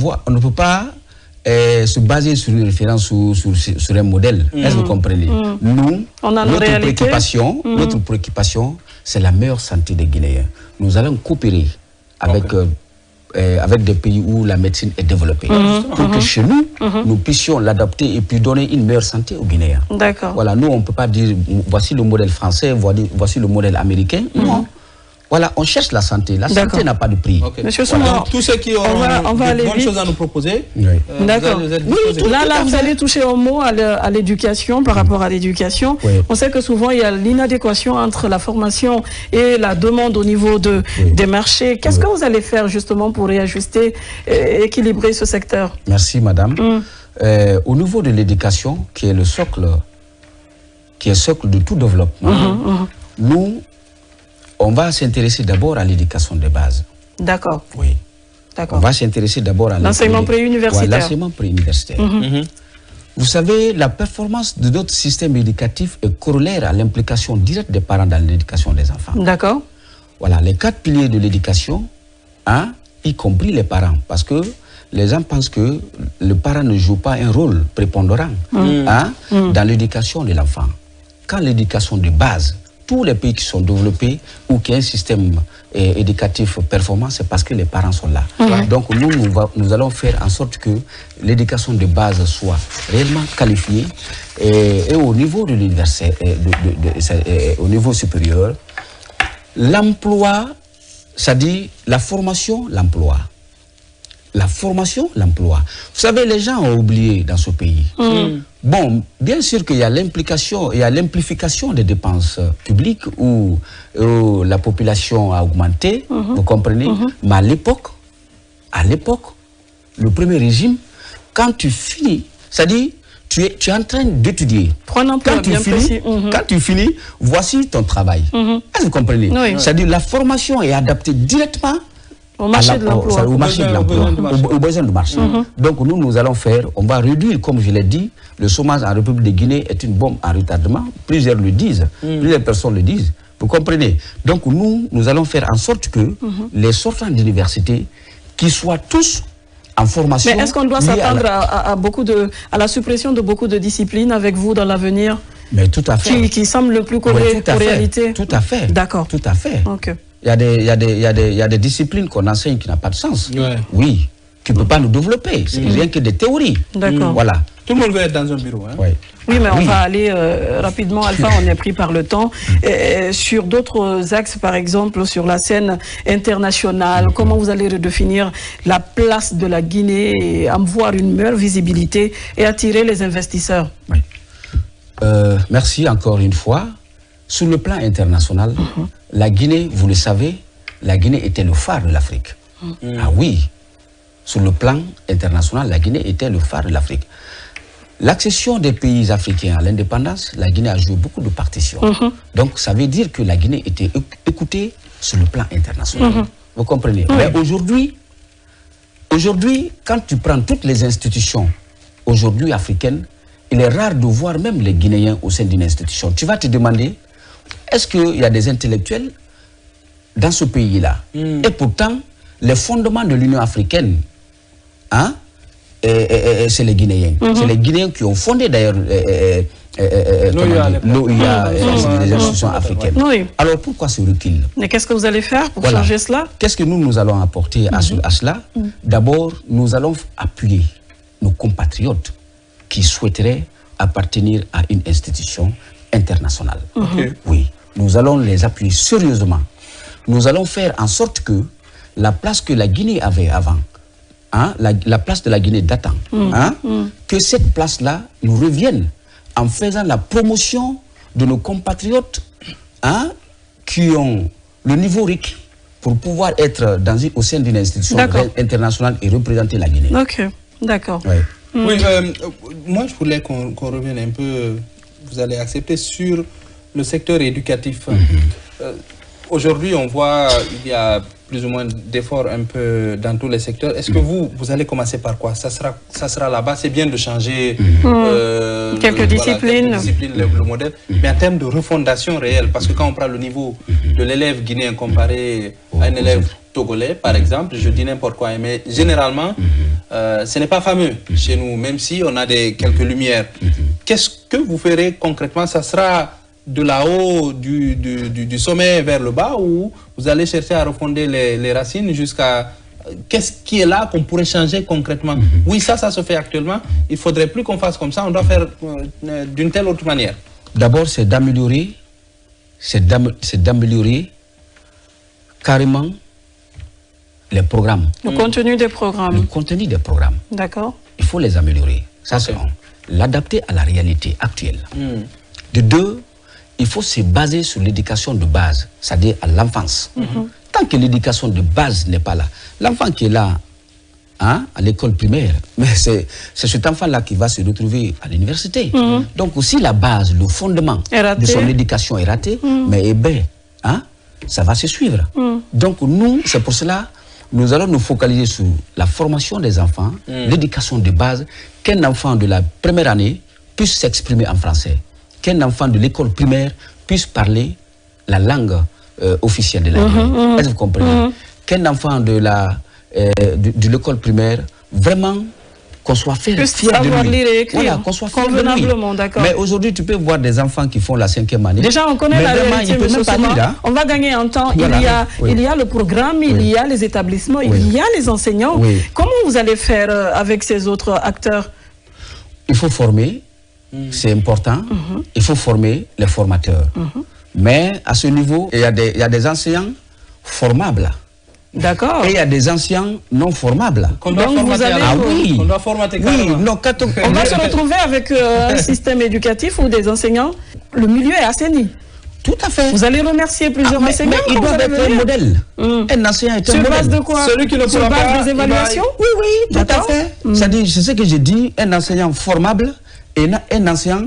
se baser sur une référence sur un modèle. Est-ce que vous comprenez? Nous, notre préoccupation, c'est la meilleure santé des Guinéens. Nous allons coopérer avec des pays où la médecine est développée. Pour que chez nous, nous puissions l'adapter et puis donner une meilleure santé aux Guinéens. D'accord. Voilà, nous, on ne peut pas dire, voici le modèle français, voici le modèle américain. Non. Voilà, on cherche la santé. La santé n'a pas de prix. Monsieur Souma, tous ceux qui ont de bonnes choses à nous proposer. D'accord. Là, vous allez toucher un mot à l'éducation, par rapport à l'éducation. On sait que souvent, il y a l'inadéquation entre la formation et la demande au niveau des marchés. Qu'est-ce que vous allez faire justement pour réajuster et équilibrer ce secteur? Merci, madame. Au niveau de l'éducation, qui est le socle, de tout développement, nous, on va s'intéresser d'abord à l'éducation de base. D'accord. Oui. D'accord. On va s'intéresser d'abord à l'enseignement préuniversitaire. L'enseignement préuniversitaire. Vous savez, la performance de notre système éducatif est corollaire à l'implication directe des parents dans l'éducation des enfants. D'accord. Voilà, les 4 piliers de l'éducation, y compris les parents, parce que les gens pensent que le parent ne joue pas un rôle prépondérant dans l'éducation de l'enfant. Quand l'éducation de base, tous les pays qui sont développés ou qui ont un système éducatif performant, c'est parce que les parents sont là. Donc nous allons faire en sorte que l'éducation de base soit réellement qualifiée et au niveau de l'université, au niveau supérieur, l'emploi, c'est-à-dire la formation, l'emploi. La formation, l'emploi. Vous savez, les gens ont oublié dans ce pays. Bon, bien sûr qu'il y a l'implication, il y a l'amplification des dépenses publiques où la population a augmenté, vous comprenez. Mais à l'époque, le premier régime, quand tu finis, c'est-à-dire tu es en train d'étudier. Quand tu finis, voici ton travail. Est-ce que vous comprenez? C'est-à-dire la formation est adaptée directement au marché de l'emploi, aux besoins du marché. Donc nous allons faire, on va réduire, comme je l'ai dit, le chômage en République de Guinée est une bombe en retardement. Plusieurs le disent, plusieurs personnes le disent. Vous comprenez? Donc nous allons faire en sorte que les sortants d'université, qui soient tous en formation... Mais est-ce qu'on doit s'attendre à la suppression de beaucoup de disciplines avec vous dans l'avenir? Mais tout à fait. Qui semble le plus correct en réalité? Tout à fait. D'accord. Tout à fait. Ok. Il y a des disciplines qu'on enseigne qui n'ont pas de sens. Oui, qui ne peut pas nous développer. C'est rien que des théories. D'accord. Voilà. Tout le monde veut être dans un bureau. Oui, mais on va aller rapidement. Alpha, on est pris par le temps. Sur d'autres axes, par exemple, sur la scène internationale, comment vous allez redéfinir la place de la Guinée et avoir une meilleure visibilité et attirer les investisseurs? Merci encore une fois. Sur le plan international, la Guinée, vous le savez, la Guinée était le phare de l'Afrique. Ah oui, sur le plan international, la Guinée était le phare de l'Afrique. L'accession des pays africains à l'indépendance, la Guinée a joué beaucoup de partitions. Donc ça veut dire que la Guinée était écoutée sur le plan international. Vous comprenez? Mais aujourd'hui, quand tu prends toutes les institutions aujourd'hui africaines, il est rare de voir même les Guinéens au sein d'une institution. Tu vas te demander, est-ce qu'il y a des intellectuels dans ce pays-là? Et pourtant, les fondements de l'Union africaine c'est les Guinéens. C'est les Guinéens qui ont fondé d'ailleurs l'OUA, les institutions africaines. Oui. Alors pourquoi ce recul? Mais qu'est-ce que vous allez faire pour changer cela? Qu'est-ce que nous allons apporter à cela? D'abord, nous allons appuyer nos compatriotes qui souhaiteraient appartenir à une institution internationale. Oui, nous allons les appuyer sérieusement. Nous allons faire en sorte que la place que la Guinée avait avant, la place de la Guinée datant, que cette place-là nous revienne en faisant la promotion de nos compatriotes qui ont le niveau requis pour pouvoir être au sein d'une institution internationale et représenter la Guinée. Ok, d'accord. Ouais. Oui, moi je voulais qu'on revienne un peu, vous allez accepter, sur le secteur éducatif. Aujourd'hui, on voit il y a plus ou moins d'efforts un peu dans tous les secteurs. Est-ce que vous allez commencer par quoi? Ça sera là-bas. C'est bien de changer quelques disciplines, le modèle, mais en termes de refondation réelle, parce que quand on prend le niveau de l'élève guinéen comparé à un élève togolais, par exemple, je dis n'importe quoi, mais généralement, ce n'est pas fameux chez nous, même si on a quelques lumières. Qu'est-ce que vous ferez concrètement? Ça sera de là-haut, du sommet vers le bas, ou vous allez chercher à refonder les racines jusqu'à... Qu'est-ce qui est là qu'on pourrait changer concrètement? Oui, ça se fait actuellement. Il ne faudrait plus qu'on fasse comme ça. On doit faire d'une telle autre manière. D'abord, c'est d'améliorer carrément les programmes. Le contenu des programmes. Le contenu des programmes. D'accord. Il faut les améliorer. Ça, c'est un. L'adapter à la réalité actuelle. De deux, il faut se baser sur l'éducation de base, c'est-à-dire à l'enfance. Tant que l'éducation de base n'est pas là, l'enfant qui est là, à l'école primaire, mais c'est cet enfant-là qui va se retrouver à l'université. Donc aussi la base, le fondement de son éducation est raté, mais ça va se suivre. Donc nous, c'est pour cela, nous allons nous focaliser sur la formation des enfants, l'éducation de base, qu'un enfant de la première année puisse s'exprimer en français, qu'un enfant de l'école primaire puisse parler la langue officielle de la Guinée. Est-ce que vous comprenez? Qu'un enfant de l'école primaire, vraiment, qu'on soit fier de lui. Lire et écrire. Voilà, qu'on soit fier de convenablement, d'accord. Mais aujourd'hui, tu peux voir des enfants qui font la 5e année. Déjà, on connaît la réalité, M. Souma. On va gagner en temps. Voilà. Il y a le programme, il y a les établissements, il y a les enseignants. Comment vous allez faire avec ces autres acteurs? Il faut former, c'est important. Il faut former les formateurs. Mais à ce niveau, il y a des enseignants formables. D'accord. Et il y a des enseignants non formables. On doit formater. Oui, non, on va se retrouver avec un système éducatif où des enseignants, le milieu est assaini. Tout à fait. Vous allez remercier plusieurs enseignants. Mais il doit être un modèle. Un enseignant est un modèle. Sur base de quoi? Celui qui ne Sur base des évaluations? Oui, tout à fait. C'est-à-dire, c'est ce que j'ai dit, un enseignant formable et un enseignant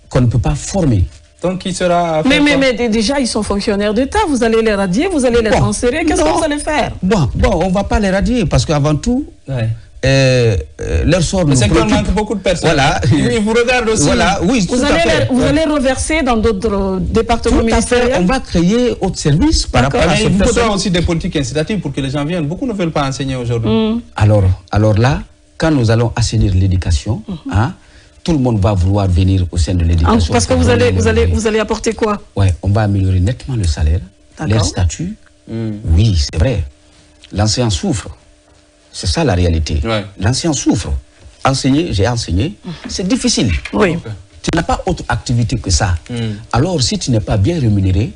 qu'on ne peut pas former. Donc, il sera... Mais déjà, ils sont fonctionnaires d'État. Vous allez les radier, vous allez les transférer. Qu'est-ce que vous allez faire? Bon, on ne va pas les radier parce qu'avant tout, leur sort nous préoccupe. C'est manque beaucoup de personnes. Voilà. Ils vous regardent aussi. Voilà. Oui, vous allez reverser dans d'autres départements ministériels. On va créer autre service par rapport à il faudra aussi des politiques incitatives pour que les gens viennent. Beaucoup ne veulent pas enseigner aujourd'hui. Alors là, quand nous allons assainir l'éducation, tout le monde va vouloir venir au sein de l'éducation. Parce que vous allez apporter quoi? Ouais, on va améliorer nettement le salaire, leur statut. Oui, c'est vrai. L'enseignant souffre. C'est ça la réalité. L'enseignant souffre. Enseigner, j'ai enseigné, c'est difficile. Oui. Tu n'as pas autre activité que ça. Alors, si tu n'es pas bien rémunéré,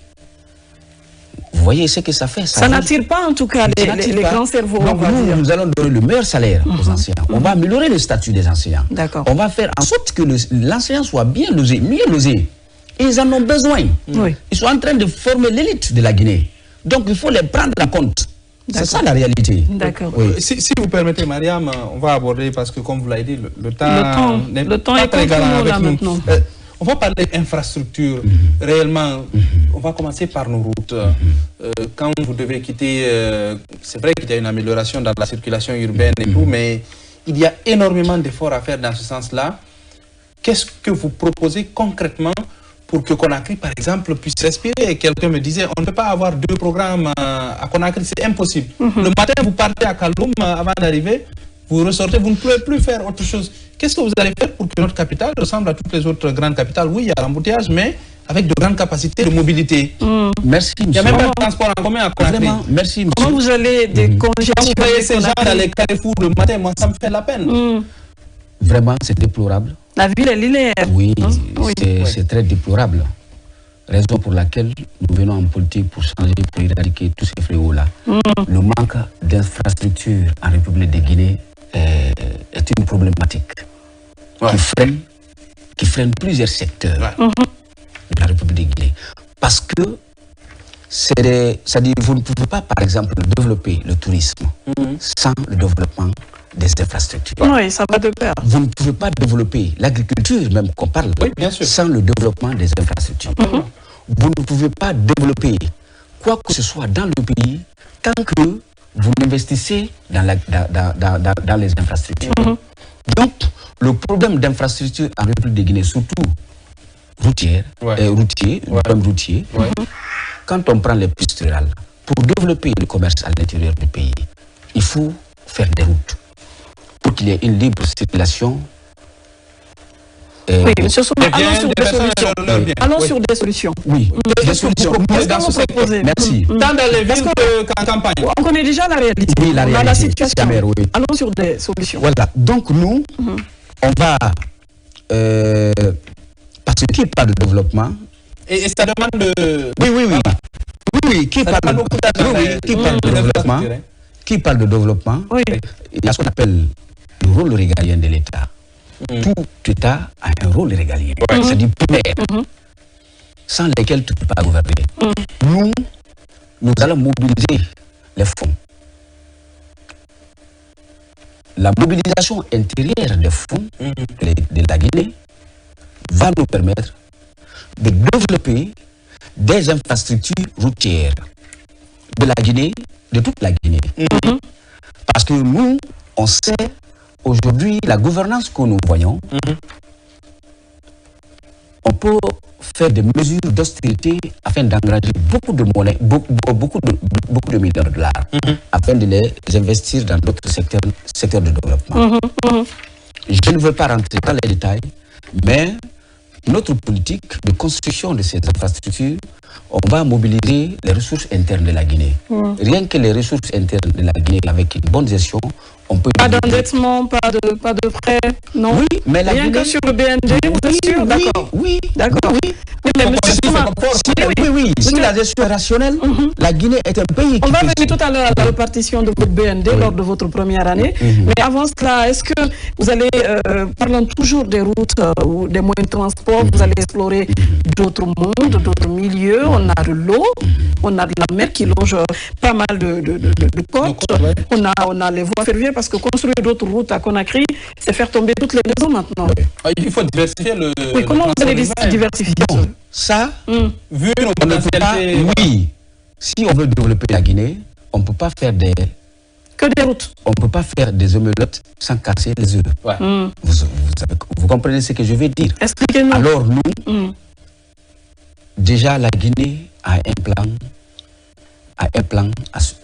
vous voyez ce que ça fait. Ça n'attire pas en tout cas les grands cerveaux. Donc nous allons donner le meilleur salaire aux enseignants. On va améliorer le statut des enseignants. On va faire en sorte que l'enseignant soit bien logé, mieux logé. Ils en ont besoin. Ils sont en train de former l'élite de la Guinée. Donc il faut les prendre en compte. C'est ça la réalité. D'accord. Si vous permettez, Mariam, on va aborder, parce que comme vous l'avez dit, le temps est très galant avec nous. Maintenant. On va parler d'infrastructure. Réellement, on va commencer par nos routes. Quand vous devez quitter, c'est vrai qu'il y a une amélioration dans la circulation urbaine et tout, mais il y a énormément d'efforts à faire dans ce sens-là. Qu'est-ce que vous proposez concrètement pour que Conakry, par exemple, puisse respirer? Quelqu'un me disait, on ne peut pas avoir 2 programmes à Conakry, c'est impossible. Le matin, vous partez à Kaloum avant d'arriver, vous ressortez, vous ne pouvez plus faire autre chose. Qu'est-ce que vous allez faire pour que notre capitale ressemble à toutes les autres grandes capitales? Oui, il y a l'embouteillage, mais avec de grandes capacités de mobilité. Merci, monsieur. Il n'y a même pas de transport en commun à Conakry. Merci, monsieur. Comment vous allez décongestionner? Quand vous voyez ces gens dans les carrefours le matin, moi, ça me fait la peine. Vraiment, c'est déplorable. La ville est linéaire. Oui, c'est très déplorable. Raison pour laquelle nous venons en politique pour changer, pour éradiquer tous ces fléaux-là. Le manque d'infrastructures en République de Guinée est une problématique qui freine plusieurs secteurs de la République de Guinée. Parce que vous ne pouvez pas, par exemple, développer le tourisme sans le développement des infrastructures. Oui, ça va de pair. Vous ne pouvez pas développer l'agriculture, même qu'on parle, sans le développement des infrastructures. Vous ne pouvez pas développer quoi que ce soit dans le pays tant que vous investissez dans les infrastructures. Donc, le problème d'infrastructure en République de Guinée, surtout routier, quand on prend les pistes rurales, pour développer le commerce à l'intérieur du pays, il faut faire des routes pour qu'il y ait une libre circulation. Oui, monsieur Souma, allons sur des solutions. Allons sur des solutions. Oui, des solutions. Merci. Dans les villes en campagne. On connaît déjà la réalité. Oui, la réalité. La situation. Oui. Allons sur des solutions. Voilà. Donc nous, on va... parce que qui parle de développement... Et ça demande de... Oui, qui parle de développement, qui parle de développement, il y a ce qu'on appelle le rôle régalien de l'État. Tout État a un rôle régalien, c'est-à-dire primaire, sans lesquels tu ne peux pas gouverner. Nous allons mobiliser les fonds. La mobilisation intérieure des fonds de la Guinée va nous permettre de développer des infrastructures routières de la Guinée, de toute la Guinée. Parce que nous, on sait aujourd'hui la gouvernance que nous voyons, on peut faire des mesures d'austérité afin d'engager beaucoup de monnaie, beaucoup de milliards de dollars, afin de les investir dans d'autres secteurs de développement. Je ne veux pas rentrer dans les détails, mais notre politique de construction de ces infrastructures, on va mobiliser les ressources internes de la Guinée. Rien que les ressources internes de la Guinée, avec une bonne gestion, on peut... Pas d'endettement, pas de prêts, non? Oui, mais la Rien Guinée... que sur le BND, vous êtes sûr? D'accord. Oui. Si la gestion est rationnelle, la Guinée est un pays qui... On va venir tout à l'heure à la répartition de votre BND lors de votre première année. Mais avant cela, est-ce que vous allez, parlant toujours des routes ou des moyens de transport, vous allez explorer d'autres mondes, d'autres milieux? On a de l'eau, on a de la mer qui longe pas mal de côtes, on a les voies ferroviaires, parce que construire d'autres routes à Conakry, c'est faire tomber toutes les maisons maintenant. Il faut diversifier le... Oui, comment vous allez diversifier ça? Vu nos on ne peut pas, si on veut développer la Guinée, on ne peut pas faire des... Que des routes. On ne peut pas faire des omelettes sans casser les œufs. Vous comprenez ce que je veux dire? Expliquez-nous. Alors nous, déjà la Guinée a un plan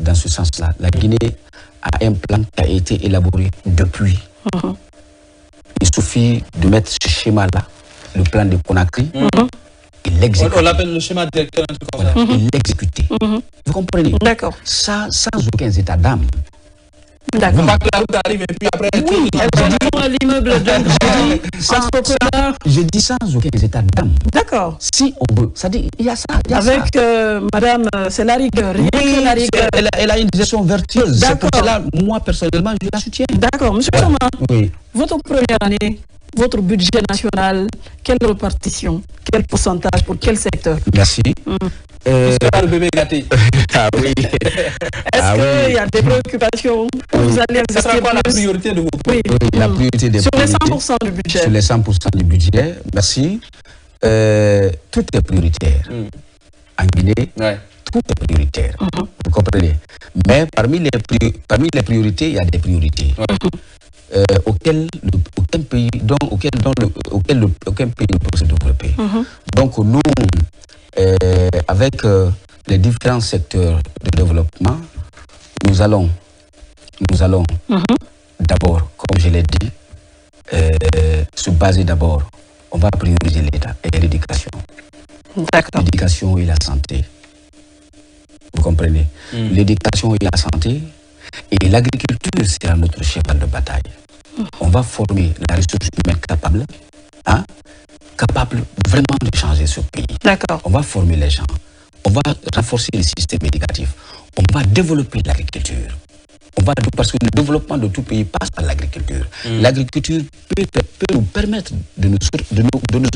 dans ce sens-là. La Guinée a un plan qui a été élaboré depuis. Il suffit de mettre ce schéma-là, le plan de Conakry, et l'exécuter. On l'appelle le schéma directeur. Et l'exécuter. Vous comprenez? D'accord. Sans aucun état d'âme. D'accord. Pas que la route arrive et puis après... Oui, l'immeuble je dis sans aucun état d'âme. D'accord. Si on veut, ça dit, il y a ça. Avec madame, c'est la rigueur. Oui, la rigueur. Elle a une gestion vertueuse. C'est pour cela, moi personnellement, je la soutiens. D'accord. Monsieur Souma, votre première année, votre budget national, quelle répartition, quel pourcentage, pour quel secteur? Merci. Le bébé gâté. Oui. Est-ce qu'il y a des préoccupations? Vous allez ça sera quoi la priorité de votre la priorité des sur les 100% du budget. Sur les 100% du budget, merci. Tout est prioritaire. En Guinée, tout est prioritaire. Vous comprenez? Mais parmi les priorités, il y a des priorités. Auquel pays ne peut se développer. Donc nous, avec les différents secteurs de développement, nous allons d'abord, comme je l'ai dit, se baser d'abord. On va prioriser l'État et l'éducation. L'éducation et la santé. Vous comprenez? L'éducation et la santé. Et l'agriculture sera notre cheval de bataille. On va former la ressource humaine capable, capable vraiment de changer ce pays. On va former les gens. On va renforcer le système éducatif. On va développer l'agriculture. Parce que le développement de tout pays passe par l'agriculture. L'agriculture peut nous permettre de nous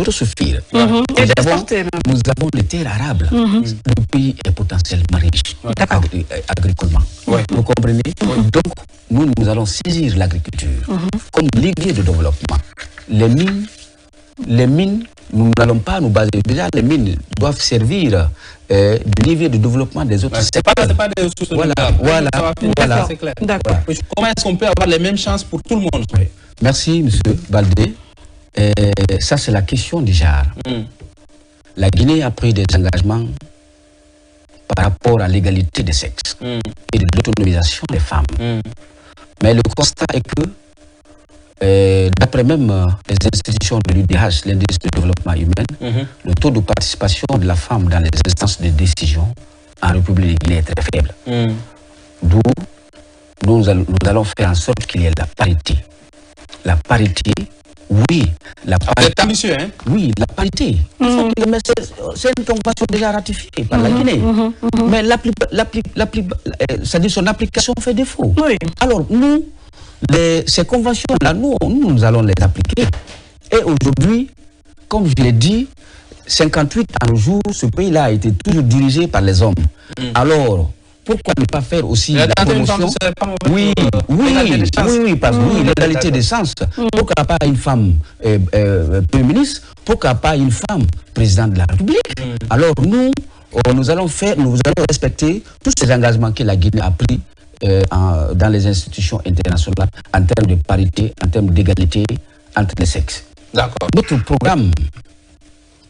autosuffire. Nous avons les terres arables. Le pays est potentiellement riche agricolement. Vous comprenez? Donc, nous allons saisir l'agriculture comme levier de développement. Les mines, nous n'allons pas nous baser. Déjà, les mines doivent servir de levier de développement des autres secteurs. C'est pas des ressources. Voilà. C'est clair. D'accord. Comment est-ce qu'on peut avoir les mêmes chances pour tout le monde? Merci, M. Baldé. Ça, c'est la question du genre. La Guinée a pris des engagements par rapport à l'égalité des sexes et de l'autonomisation des femmes. Mais le constat est que d'après même les institutions de l'UDH, l'indice de développement humain, le taux de participation de la femme dans les instances de décision en République de Guinée est très faible. D'où nous allons faire en sorte qu'il y ait la parité. La parité, oui. C'est ambitieux, hein? Oui, la parité. C'est une convention déjà ratifiée par la Guinée. Mais c'est-à-dire son application fait défaut. Alors, nous, ces conventions-là, nous allons les appliquer. Et aujourd'hui, comme je l'ai dit, 58 ans au jour, ce pays-là a été toujours dirigé par les hommes. Alors, pourquoi ne pas faire aussi la promotion? Oui, parce que l'égalité des chances. Pourquoi pas une femme Premier ministre? Pourquoi pas une femme présidente de la République? Alors, nous allons respecter tous ces engagements que la Guinée a pris dans les institutions internationales en termes de parité, en termes d'égalité entre les sexes. Notre programme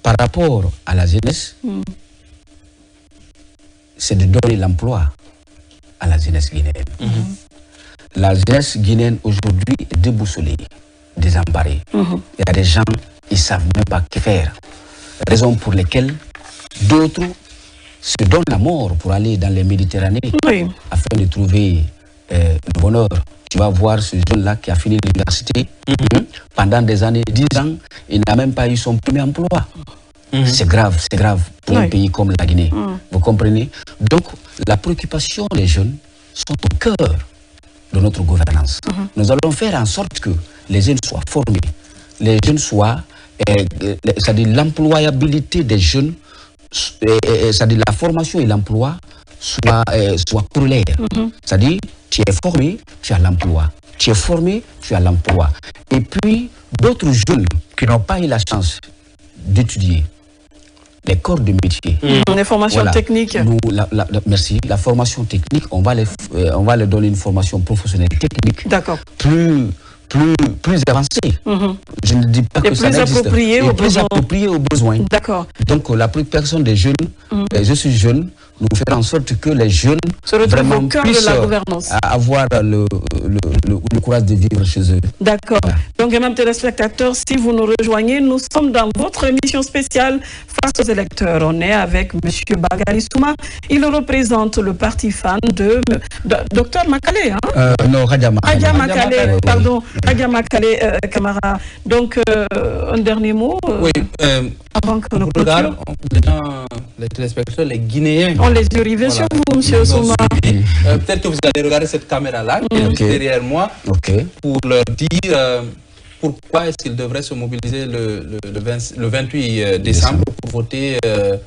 par rapport à la jeunesse, c'est de donner l'emploi à la jeunesse guinéenne. La jeunesse guinéenne aujourd'hui est déboussolée, désemparée. Il y a des gens, ils ne savent même pas que faire. Raison pour lesquelles d'autres se donnent la mort pour aller dans les Méditerranées afin de trouver le bonheur. Tu vas voir ce jeune-là qui a fini l'université pendant des années, 10 ans, il n'a même pas eu son premier emploi. C'est grave pour un pays comme la Guinée. Vous comprenez? Donc, la préoccupation des jeunes sont au cœur de notre gouvernance. Nous allons faire en sorte que les jeunes soient formés, les jeunes soient, c'est-à-dire l'employabilité des jeunes, c'est-à-dire la formation et l'emploi soit corrélaire. C'est-à-dire, tu es formé, tu as l'emploi. Tu es formé, tu as l'emploi. Et puis, d'autres jeunes qui n'ont pas eu la chance d'étudier les corps de métier. Les formations techniques. Merci. La formation technique, on va leur donner une formation professionnelle technique. Plus avancée. Je ne dis pas que ça n'existe pas. Plus appropriée aux besoins. Donc la préoccupation des jeunes, je suis jeune, nous faisons en sorte que les jeunes vraiment puissent avoir le courage de vivre chez eux. D'accord. Donc, mesdames téléspectateurs, si vous nous rejoignez, nous sommes dans votre émission spéciale Face aux électeurs. On est avec M. Bangali Souma. Il représente le parti fan de Dr Makale. Non, Radia Makale. Pardon, Radia Makale, Camara. Donc, un dernier mot avant que nous regarde, les téléspectateurs, les Guinéens. On les yeux rivés sur vous, M. Souma. Peut-être que vous allez regarder cette caméra-là, qui est derrière moi, pour leur dire pourquoi est-ce qu'ils devraient se mobiliser le 28 décembre pour voter le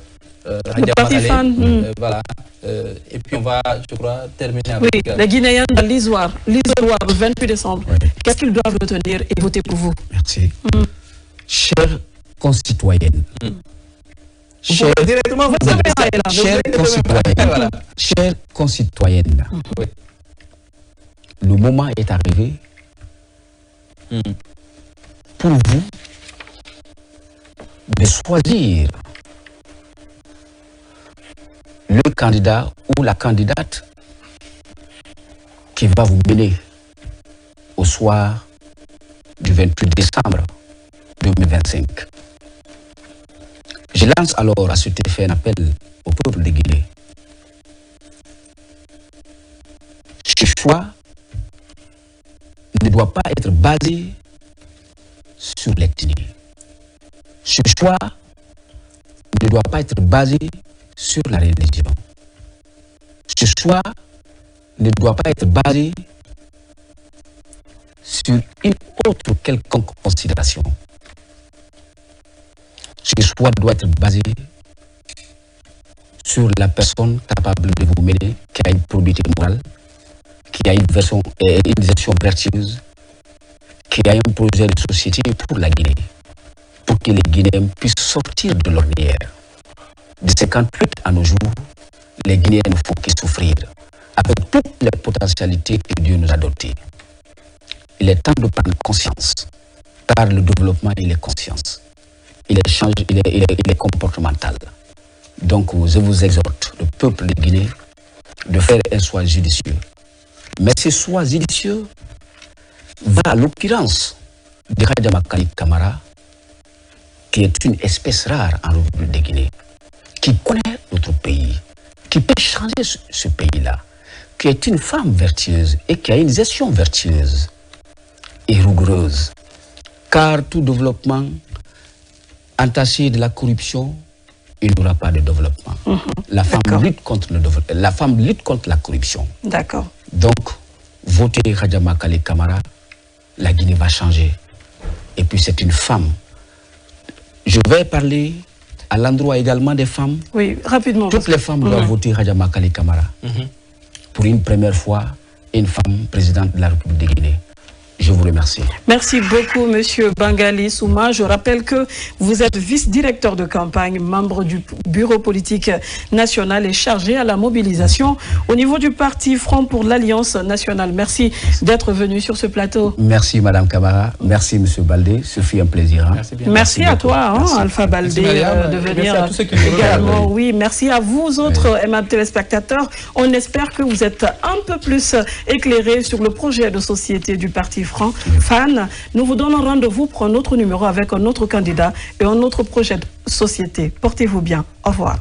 parti fan. Voilà. Et puis on va, je crois, terminer avec... Oui, les Guinéens dans l'Isoire, le 28 décembre. Qu'est-ce qu'ils doivent retenir et voter pour vous? Merci. Chers concitoyennes, chers concitoyennes, le moment est arrivé pour vous de choisir le candidat ou la candidate qui va vous mener au soir du 28 décembre 2025. Je lance alors à cet effet un appel au peuple de Guinée. Ce choix ne doit pas être basé sur l'ethnie. Ce choix ne doit pas être basé sur la religion. Ce choix ne doit pas être basé sur une autre quelconque considération. Ce choix doit être basé sur la personne capable de vous mener, qui a une probité morale, qui a une gestion vertueuse, qui a un projet de société pour la Guinée, pour que les Guinéens puissent sortir de l'ornière. De 58 à nos jours, les Guinéens ne font que souffrir, avec toutes les potentialités que Dieu nous a dotées. Il est temps de prendre conscience, car le développement, il est conscience. Il est comportemental. Donc, je vous exhorte, le peuple de Guinée, de faire un choix judicieux. Mais ce choix judicieux va à l'occurrence de Khadjamakali Camara, qui est une espèce rare en République de Guinée, qui connaît notre pays, qui peut changer ce pays-là, qui est une femme vertueuse et qui a une gestion vertueuse et rigoureuse. Car tout développement entaché de la corruption, il n'y aura pas de développement. La femme lutte contre la corruption. D'accord. Donc, votez Khadjamakali Camara, la Guinée va changer. Et puis c'est une femme. Je vais parler à l'endroit également des femmes. Oui, rapidement. Toutes les femmes doivent voter Khadjamakali Camara. Pour une première fois, une femme présidente de la République de Guinée. Je vous remercie. Merci beaucoup, Monsieur Bangali Souma. Je rappelle que vous êtes vice-directeur de campagne, membre du bureau politique national et chargé à la mobilisation au niveau du parti Front pour l'Alliance nationale. Merci d'être venu sur ce plateau. Merci, Madame Camara. Merci, Monsieur Baldé. Ce fut un plaisir. Hein. Merci à toi, Alpha Baldé, de venir également. Oui, merci à vous autres, aimables téléspectateurs. On espère que vous êtes un peu plus éclairés sur le projet de société du parti Fan. Nous vous donnons rendez-vous pour un autre numéro avec un autre candidat et un autre projet de société. Portez-vous bien. Au revoir.